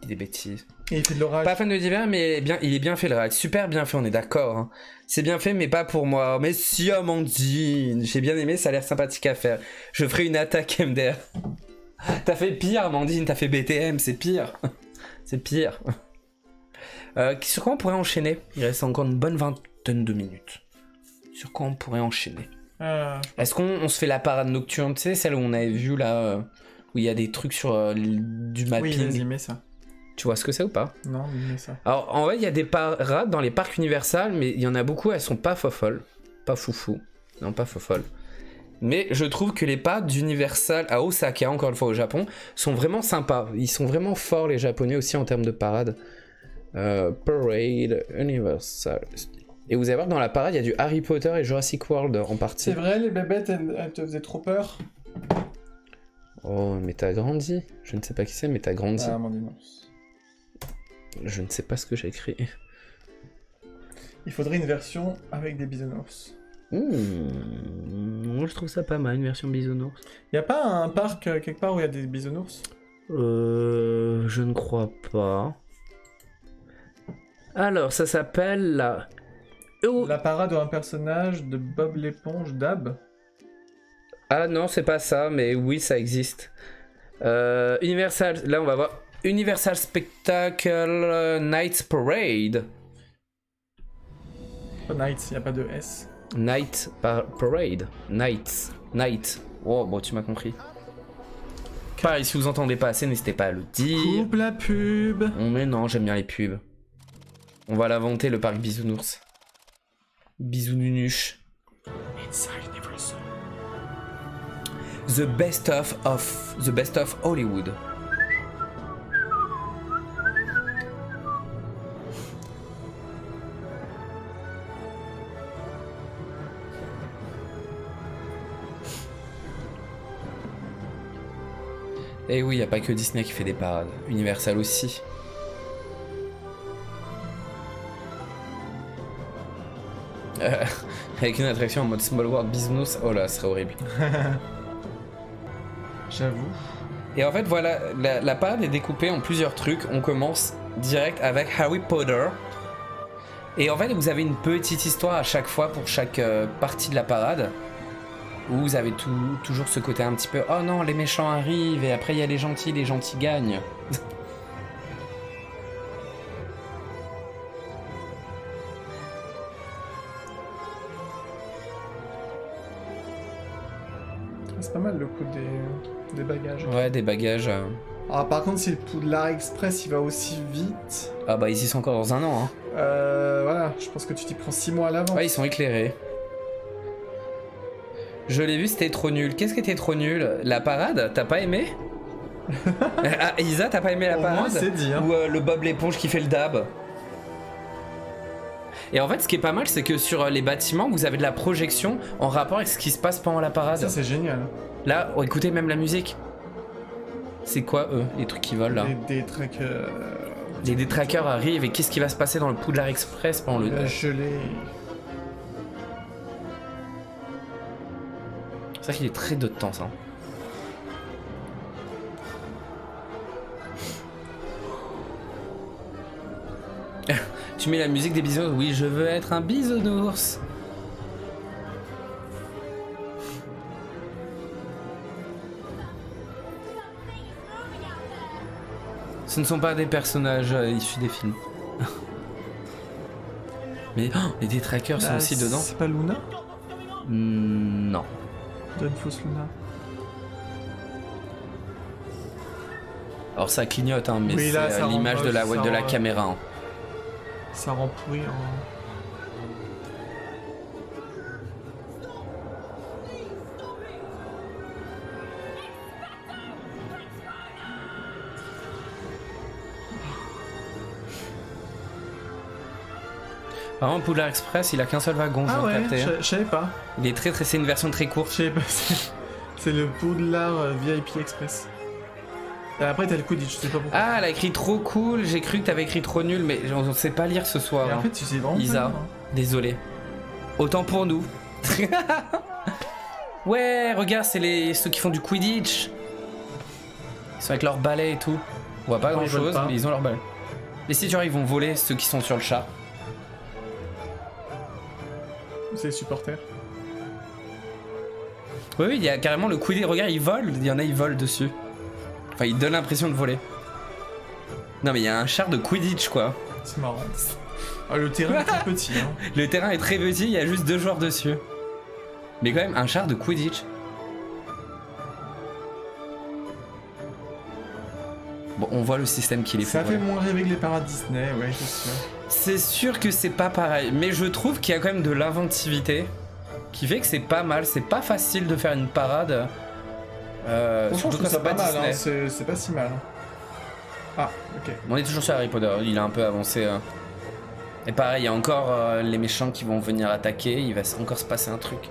Il dit des bêtises. Et il fait de l'orage. Pas fan de divers, mais bien, il est bien fait le ride. Super bien fait, on est d'accord. Hein. C'est bien fait, mais pas pour moi. Mais si, Amandine, j'ai bien aimé, ça a l'air sympathique à faire. Je ferai une attaque MDR. T'as fait pire, Amandine, t'as fait BTM, c'est pire. C'est pire. Sur quoi on pourrait enchaîner? Il reste encore une bonne vingtaine de minutes. Sur quoi on pourrait enchaîner? Est-ce qu'on se fait la parade nocturne, tu sais, celle où on avait vu là, où il y a des trucs sur du mapping. Oui, vas-y, mets ça. Tu vois ce que c'est ou pas? Non, mets ça. Alors, en vrai, il y a des parades dans les parcs Universal, mais il y en a beaucoup, elles sont pas fofolles. Pas foufou. Non, pas fofolles. Mais je trouve que les parades d'Universal à Osaka, encore une fois au Japon, sont vraiment sympas. Ils sont vraiment forts, les Japonais, aussi en termes de parade. Parade Universal. Et vous allez voir que dans la parade, il y a du Harry Potter et Jurassic World en partie. C'est vrai, les bébêtes, elles te faisaient trop peur. Oh, mais t'as grandi. Je ne sais pas qui c'est, mais t'as grandi. Ah, Amandine. Je ne sais pas ce que j'ai écrit. Il faudrait une version avec des bisounours. Moi, je trouve ça pas mal, une version bisounours. Y a pas un parc quelque part où il y a des bisounours? Je ne crois pas. Alors, ça s'appelle la La parade ou un personnage de Bob l'éponge Dab. Ah non, c'est pas ça, mais oui, ça existe. Universal, là on va voir. Universal Spectacle Night Parade. Pas Night, y a pas de S. Night Parade. Night. Oh, bon, tu m'as compris. Pareil, si vous entendez pas assez, n'hésitez pas à le dire. Coupe la pub. Oh, mais non, j'aime bien les pubs. On va l'inventer, le parc Bisounours. Bisoununuche. The best of Hollywood. Et oui, y a pas que Disney qui fait des parades. Universal aussi. Avec une attraction en mode Small World Business, oh là, ce serait horrible. J'avoue. Et en fait, voilà, la parade est découpée en plusieurs trucs. On commence direct avec Harry Potter. Et en fait, vous avez une petite histoire à chaque fois pour chaque partie de la parade. Où vous avez toujours ce côté un petit peu oh non, les méchants arrivent et après il y a les gentils gagnent. C'est pas mal le coup des bagages. Ouais, des bagages. Ah, par contre, si le Poudlard Express il va aussi vite. Ah bah ils y sont encore dans un an. Hein. Voilà, je pense que tu t'y prends 6 mois à l'avance. Ouais, ils sont éclairés. Je l'ai vu, c'était trop nul. Qu'est-ce qui était trop nul? La parade? T'as pas aimé? Ah, Isa, t'as pas aimé la Au parade? moins, c'est dit, hein. Ou le Bob l'éponge qui fait le dab? Et en fait, ce qui est pas mal, c'est que sur les bâtiments, vous avez de la projection en rapport avec ce qui se passe pendant la parade. Ça, c'est génial. Là, oh, écoutez même la musique. C'est quoi, eux, les trucs qui volent là? Des trackers. Les détraqueurs arrivent et qu'est-ce qui va se passer dans le Poudlard Express pendant le... La gelée. C'est vrai qu'il est très de temps, ça. Tu mets la musique des bisounours? Oui, je veux être un bisounours. Ce ne sont pas des personnages issus des films. Mais oh, les détraqueurs sont aussi dedans. C'est pas Luna? Non. Donne fausse Luna. Alors ça clignote, hein, mais oui, c'est ça l'image rend de la, moche, de la rend, caméra. Hein. Ça rend pourri en... Par contre, Poudlard Express, il a qu'un seul wagon, Ah ouais, capté. je savais pas. Il est très, c'est une version très courte. Je savais pas. C'est le Poudlard VIP Express. Et après, t'as le Quidditch, je sais pas pourquoi. Ah, elle a écrit trop cool. J'ai cru que t'avais écrit trop nul, mais on sait pas lire ce soir. Et en fait, tu sais vraiment Isa, pas, hein. désolé. Autant pour nous. Ouais, regarde, c'est ceux qui font du Quidditch. Ils sont avec leur balai et tout. On voit pas Non, grand ils veulent chose, pas. mais ils ont leur balai. Et si tu vois, ils vont voler ceux qui sont sur le char. C'est les supporters. Oui, il y a carrément le Quidditch. Regarde, ils volent. Il y en a, ils volent dessus. Enfin, ils donnent l'impression de voler. Non, mais il y a un char de Quidditch, quoi. C'est marrant. Ah, le terrain est très petit, hein. Le terrain est très petit, il y a juste 2 joueurs dessus. Mais quand même, un char de Quidditch. Bon, on voit le système qu'il est Ça fait. fait moins rêver que les parades Disney, ouais, c'est sûr. C'est sûr que c'est pas pareil, mais je trouve qu'il y a quand même de l'inventivité qui fait que c'est pas mal. C'est pas facile de faire une parade. Surtout quand c'est pas mal, Disney. hein. C'est pas si mal. Ah, ok. On est toujours sur Harry Potter, il a un peu avancé. Et pareil, il y a encore les méchants qui vont venir attaquer, il va encore se passer un truc.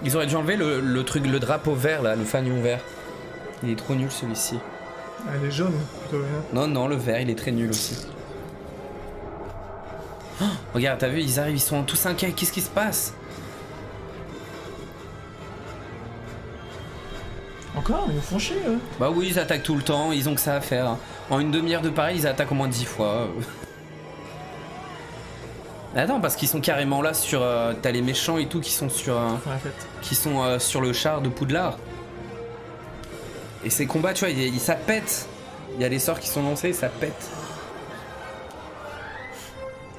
Ils auraient dû enlever le truc, le drapeau vert là, le fanion vert. Il est trop nul celui-ci. Ah, elle est jaune, plutôt bien. Non, non, le vert, il est très nul aussi. Oh, regarde, t'as vu, ils arrivent, ils sont tous inquiets, qu'est-ce qui se passe? Encore? Ils nous font chier, eux. Bah oui, ils attaquent tout le temps, ils ont que ça à faire. En une demi-heure de pareil, ils attaquent au moins 10 fois. Attends, parce qu'ils sont carrément là sur... T'as les méchants et tout qui sont sur... Enfin, la fête. qui sont sur le char de Poudlard. Et ces combats, tu vois, ça pète. Il y a les sorts qui sont lancés, ça pète.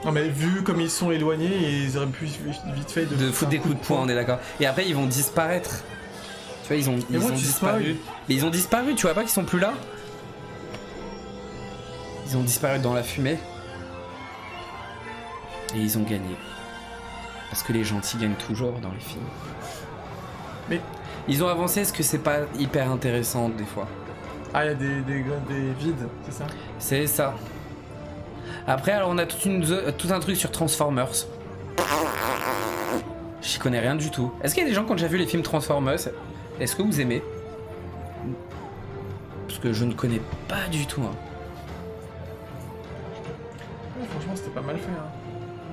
Non mais vu comme ils sont éloignés, ils auraient pu vite fait De foutre des coups de poing, on est d'accord. Et après, ils vont disparaître. Tu vois, ils ont disparu. Mais ils ont disparu, tu vois pas qu'ils sont plus là? Ils ont disparu dans la fumée. Et ils ont gagné. Parce que les gentils gagnent toujours dans les films. Mais... Ils ont avancé, est-ce que c'est pas hyper intéressant des fois? Ah, il y a des vides, c'est ça? C'est ça. Après, alors on a tout un truc sur Transformers. J'y connais rien du tout. Est-ce qu'il y a des gens qui ont déjà vu les films Transformers? Est-ce que vous aimez? Parce que je ne connais pas du tout. Hein. Ouais, franchement, c'était pas mal fait. Hein.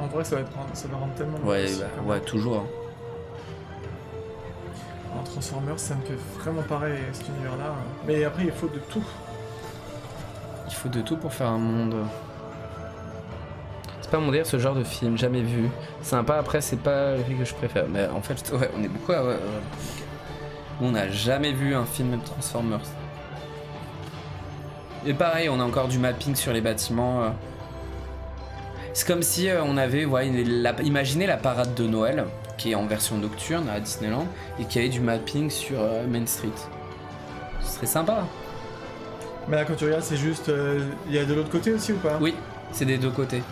En vrai, ça va rendre tellement... Ouais, ouais, toujours. Hein. En Transformers, ça me fait vraiment pareil cet univers-là. Mais après, il faut de tout. Il faut de tout pour faire un monde. C'est pas mon délire ce genre de film, jamais vu. Sympa, après, c'est pas le film que je préfère. Mais en fait, ouais, on est beaucoup à... On n'a jamais vu un film Transformers. Et pareil, on a encore du mapping sur les bâtiments. C'est comme si on avait, imaginez la parade de Noël, qui est en version nocturne à Disneyland, et qui avait du mapping sur Main Street. Ce serait sympa. Mais là, quand tu regardes, c'est juste... Il y a de l'autre côté aussi ou pas? Oui, c'est des deux côtés.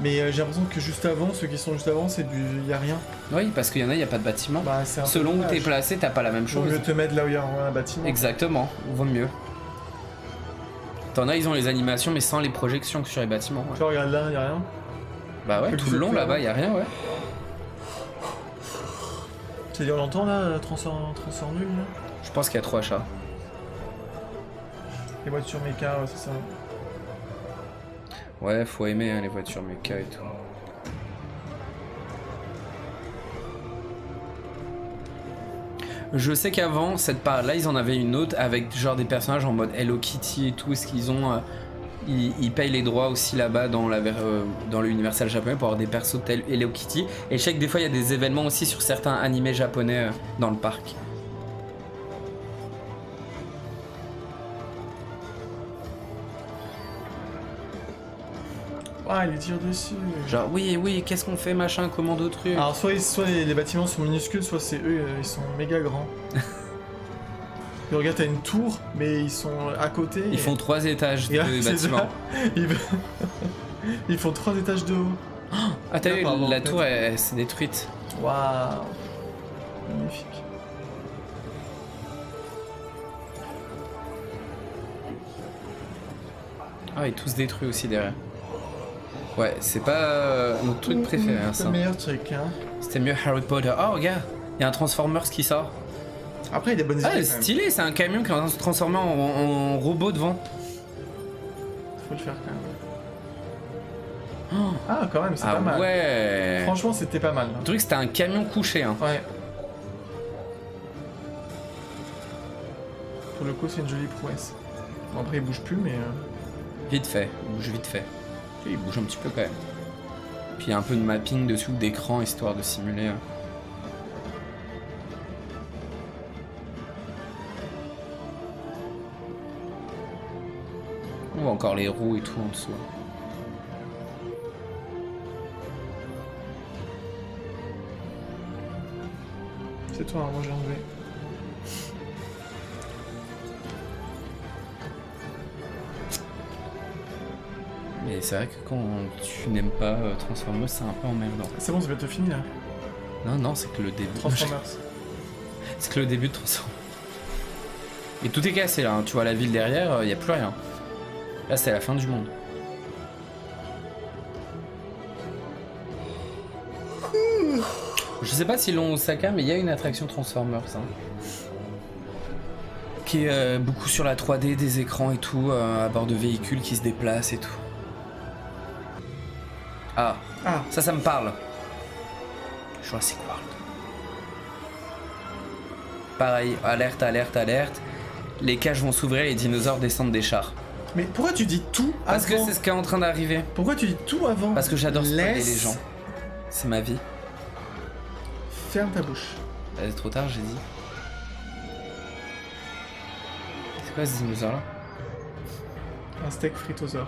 Mais j'ai l'impression que juste avant, ceux qui sont juste avant, il y a rien. Oui, parce qu'il y en a, il n'y a pas de bâtiment. Bah, selon où t'es placé, t'as pas la même chose. Vaut mieux te mettre là où il y a un bâtiment. Exactement, vaut mieux. T'en as, ils ont les animations, mais sans les projections que sur les bâtiments. Ouais. Tu vois, regarde là, il y a rien. Bah ouais, tout le long là-bas, il y a rien, ouais. C'est-à-dire, on l'entend là, transfert nul là? Je pense qu'il y a 3 chats. Les voitures méca, ouais, c'est ça. Ouais, faut aimer hein, les voitures méca et tout. Je sais qu'avant, cette part-là, ils en avaient une autre avec genre des personnages en mode Hello Kitty et tout. Est-ce qu'ils ont... ils payent les droits aussi là-bas dans l'Universal japonais pour avoir des persos tels Hello Kitty. Et je sais que des fois, il y a des événements aussi sur certains animés japonais dans le parc. Ah, il tire dessus. Genre, oui, qu'est-ce qu'on fait, machin, commando truc. Alors, soit les bâtiments sont minuscules, soit c'est eux, ils sont méga grands. Et regarde, t'as une tour, mais ils sont à côté. Ils font 3 étages de bâtiments. Ils font 3 étages de haut. Ah, t'as vu, la tour, elle s'est détruite. Waouh. Magnifique. Ah, et tous détruits aussi derrière. Ouais, c'est pas notre truc préféré, hein, ça. C'est le meilleur truc, hein. C'était mieux Harry Potter. Oh, regarde, il y a un Transformers qui sort. Après, il y a des bonnes idées. Ah, stylé, c'est un camion qui est en train de se transformer en robot devant. Faut le faire quand même. Oh. Ah, quand même, c'est pas mal. Ouais. Franchement, c'était pas mal. Le truc, c'était un camion couché. Hein. Ouais. Pour le coup, c'est une jolie prouesse. Bon, après, il bouge plus, mais. Vite fait, il bouge vite fait. Il bouge un petit peu quand même. Puis il y a un peu de mapping dessous d'écran histoire de simuler. On voit encore les roues et tout en dessous. C'est toi, hein, moi j'ai enlevé. Mais c'est vrai que quand tu n'aimes pas Transformers, c'est un peu emmerdant. C'est bon, c'est bientôt fini là. Non, c'est que le début. Transformers. C'est que le début de Transformers. Et tout est cassé là, hein. Tu vois la ville derrière, il n'y a plus rien. Là, c'est la fin du monde. Je sais pas s'ils l'ont au Osaka, mais il y a une attraction Transformers. Hein. Qui est beaucoup sur la 3D, des écrans et tout, à bord de véhicules qui se déplacent et tout. Ah, ça me parle. Jurassic World. Pareil, alerte. Les cages vont s'ouvrir et les dinosaures descendent des chars. Mais pourquoi tu dis tout avant? Parce que c'est ce qui est en train d'arriver. Pourquoi tu dis tout avant? Parce que j'adore spoiler les gens. C'est ma vie. Ferme ta bouche. C'est trop tard, j'ai dit. C'est quoi ce dinosaure là? Un steak fritosaure.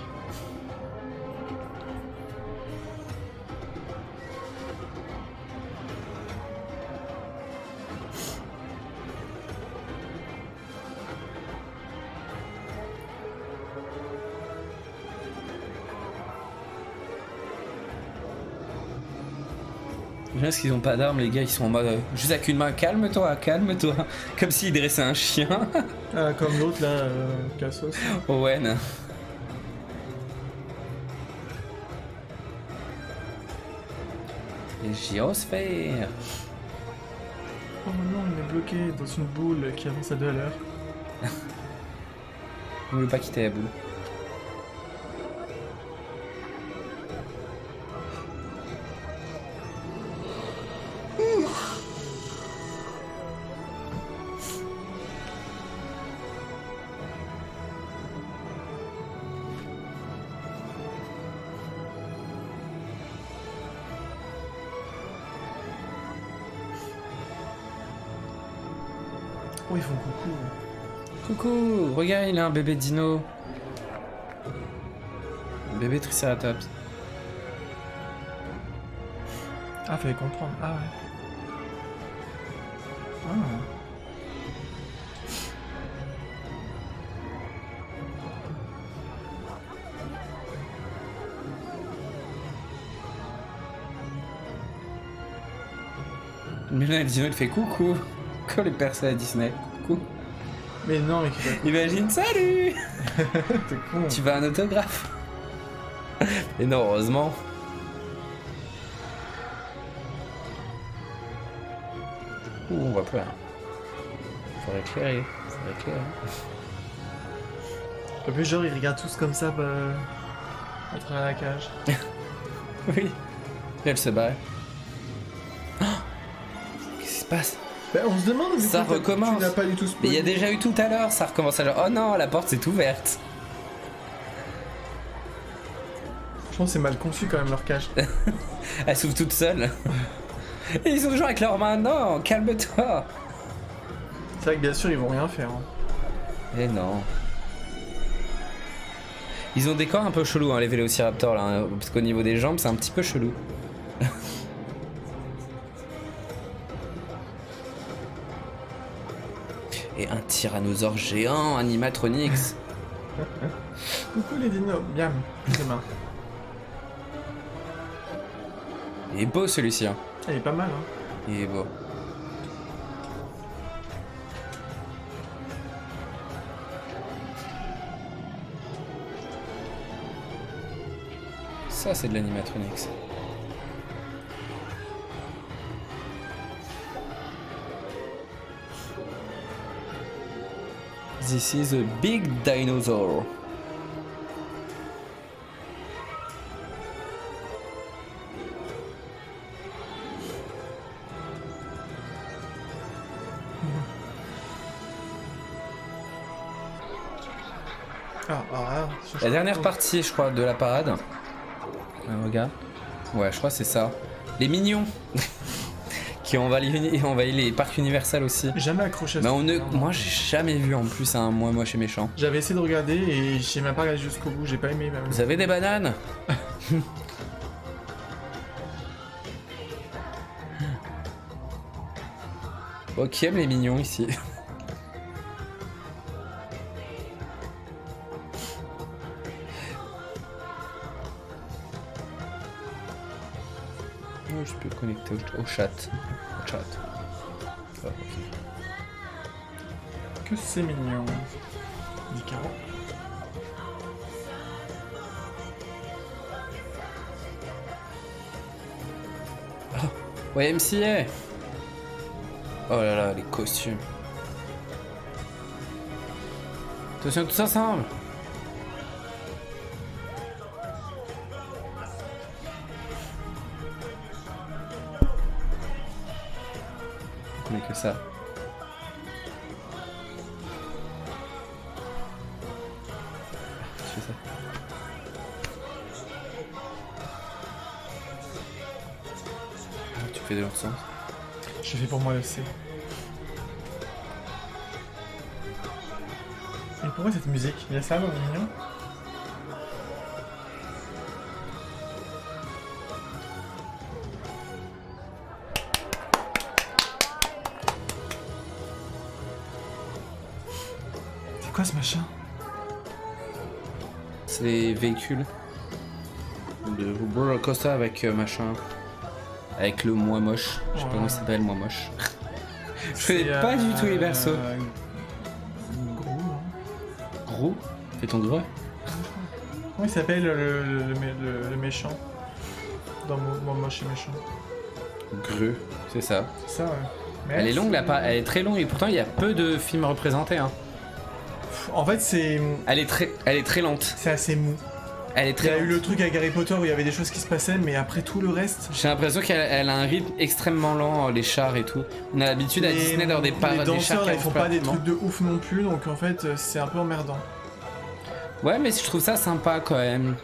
Parce qu'ils ont pas d'armes, les gars, ils sont en mode juste avec une main, calme-toi, calme-toi. Comme s'ils dressaient un chien. Ah, comme l'autre là, Cassos. Owen. Les gyrosphères. Oh non, il est bloqué dans une boule qui avance à 2 à l'heure. On ne veut pas quitter la boule. Oh, ils font coucou. Coucou, regarde, il a un bébé dino. Un bébé triceratops. Ah, fallait comprendre. Ah ouais. Ah. Mais là, le dino, il fait coucou. Comme les personnes à Disney. Coucou. Mais non, mais qui va. Imagine, salut. T'es con. Tu veux un autographe? Et non, heureusement. Ouh, on voit plus rien. Faut éclairer. Faut éclairer. En plus, genre, ils regardent tous comme ça bah, à travers la cage. Oui. Et elle se barre. Oh, qu'est-ce qui se passe? Bah, on se demande. du Ça coup, recommence. Tu n'as pas du tout Mais il y a spoilé. déjà eu tout à l'heure, ça recommence à genre, oh non, la porte s'est ouverte. Je pense que c'est mal conçu quand même leur cage. Elle s'ouvre toute seule. Et ils sont toujours avec leurs mains, non, calme-toi. C'est vrai que bien sûr, ils vont rien faire. Hein. Eh non. Ils ont des corps un peu chelous, hein, les vélociraptors là, hein, parce qu'au niveau des jambes, c'est un petit peu chelou. Et un tyrannosaure géant, animatronics. Coucou les dinos. Bien, les mains. Il est beau celui-ci, hein. Elle est pas mal, hein. Il est beau. Ça, c'est de l'animatronics. This is a big dinosaur. La dernière partie, je crois, de la parade. Regarde. Ouais, je crois que c'est ça. Les mignons qui ont envahi les parcs Universal aussi. Jamais accroché à Mais ça. moi, j'ai jamais vu en plus un moi moche et méchant. J'avais essayé de regarder et j'ai même pas regardé jusqu'au bout, j'ai pas aimé même. Vous avez des bananes? Oh, qui aime les mignons ici? Oh, je peux connecter au chat. Au chat. Ah, ok. Que c'est mignon. Dit Caro. Ouais, MCA. Oh là là, les costumes. Attention, tous ensemble. On connaît que ça. Je fais ça. fait de leur sens. J'ai fait pour moi le C. Et pourquoi cette musique? Il y a ça dans le mignon? C'est quoi ce machin? C'est des véhicules de roller coaster avec machin. Avec le moi moche. Je sais pas comment ça s'appelle, moi moche. Je connais pas du tout les persos. Gros, non? Gros? Fais ton gros? Comment il s'appelle le méchant? Dans Moi moche et méchant. Greux, c'est ça. C'est ça, ouais. Mais Elle est longue, elle est très longue et pourtant il y a peu de films représentés. Hein. En fait, c'est. Elle est très lente. C'est assez mou. Elle est Il y très a eu lente. le truc avec Harry Potter où il y avait des choses qui se passaient, mais après tout le reste. J'ai l'impression qu'elle a un rythme extrêmement lent, les chars et tout. On a l'habitude à Disney d'avoir des Les parades des chars danseurs, qui là, ils avancent font pas des rapidement. trucs de ouf non plus, donc en fait, c'est un peu emmerdant. Ouais, mais je trouve ça sympa quand même.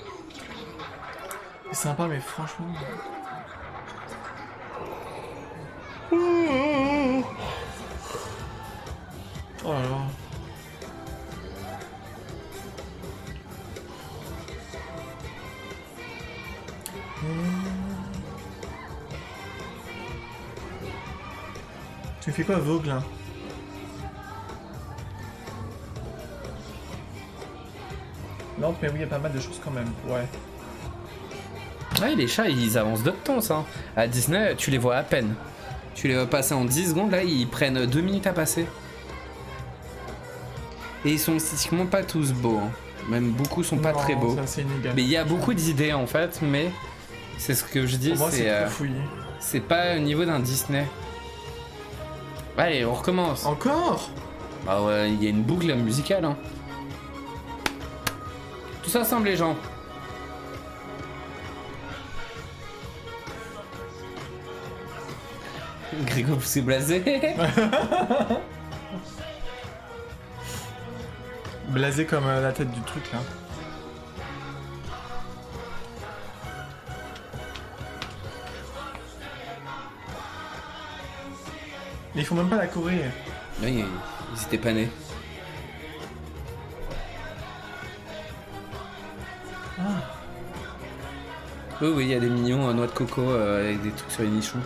C'est sympa, mais franchement. Oh là là. Tu fais quoi, Vogue, là? Non, mais oui, il y a pas mal de choses quand même. Ouais. Ouais, les chats, ils avancent de temps, ça. À Disney, tu les vois à peine. Tu les vois passer en 10 secondes, là, ils prennent 2 minutes à passer. Et ils sont esthétiquement pas tous beaux. Hein. Même beaucoup sont pas Non, très beaux. ça, c'est inégal. Mais il y a beaucoup d'idées, en fait, mais c'est ce que je dis, Pour moi, c'est c'est trop fouillé. c'est pas au niveau d'un Disney. Allez, on recommence. Encore? Bah ouais, il y a une boucle musicale. Hein. Tous ensemble, les gens. Grégo, c'est blasé. Blasé comme la tête du truc là. Mais ils font même pas la Corée. Oui, ils étaient pas nés. Oui, oui, il y a des mignons noix de coco avec des trucs sur les nichons.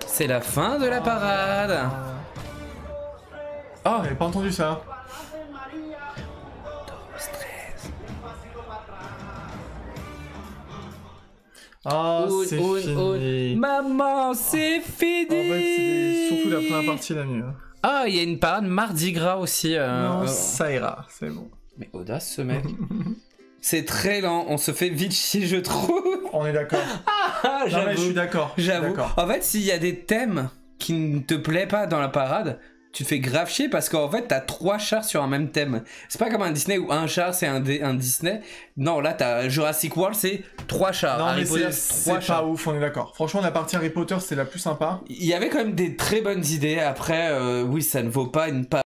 C'est la fin de la parade. Oh, J'avais pas entendu ça. stress. Ah, c'est fini. Maman, c'est fini. En fait, c'est surtout la première partie la mieux. Ah, il y a une parade Mardi Gras aussi. Non, ça ira, c'est bon. Mais audace ce mec. C'est très lent, on se fait vite chier, je trouve. On est d'accord. Ah, Non mais je suis d'accord. J'avoue. D'accord. En fait, s'il y a des thèmes qui ne te plaisent pas dans la parade, tu te fais grave chier parce qu'en fait, t'as 3 chars sur un même thème. C'est pas comme un Disney où un char c'est un Disney. Non, là, t'as Jurassic World, c'est 3 chars. Non Harry mais Potter, c'est 3 pas chars. ouf, on est d'accord. Franchement, la partie Harry Potter, c'est la plus sympa. Il y avait quand même des très bonnes idées. Après, oui, ça ne vaut pas une parade.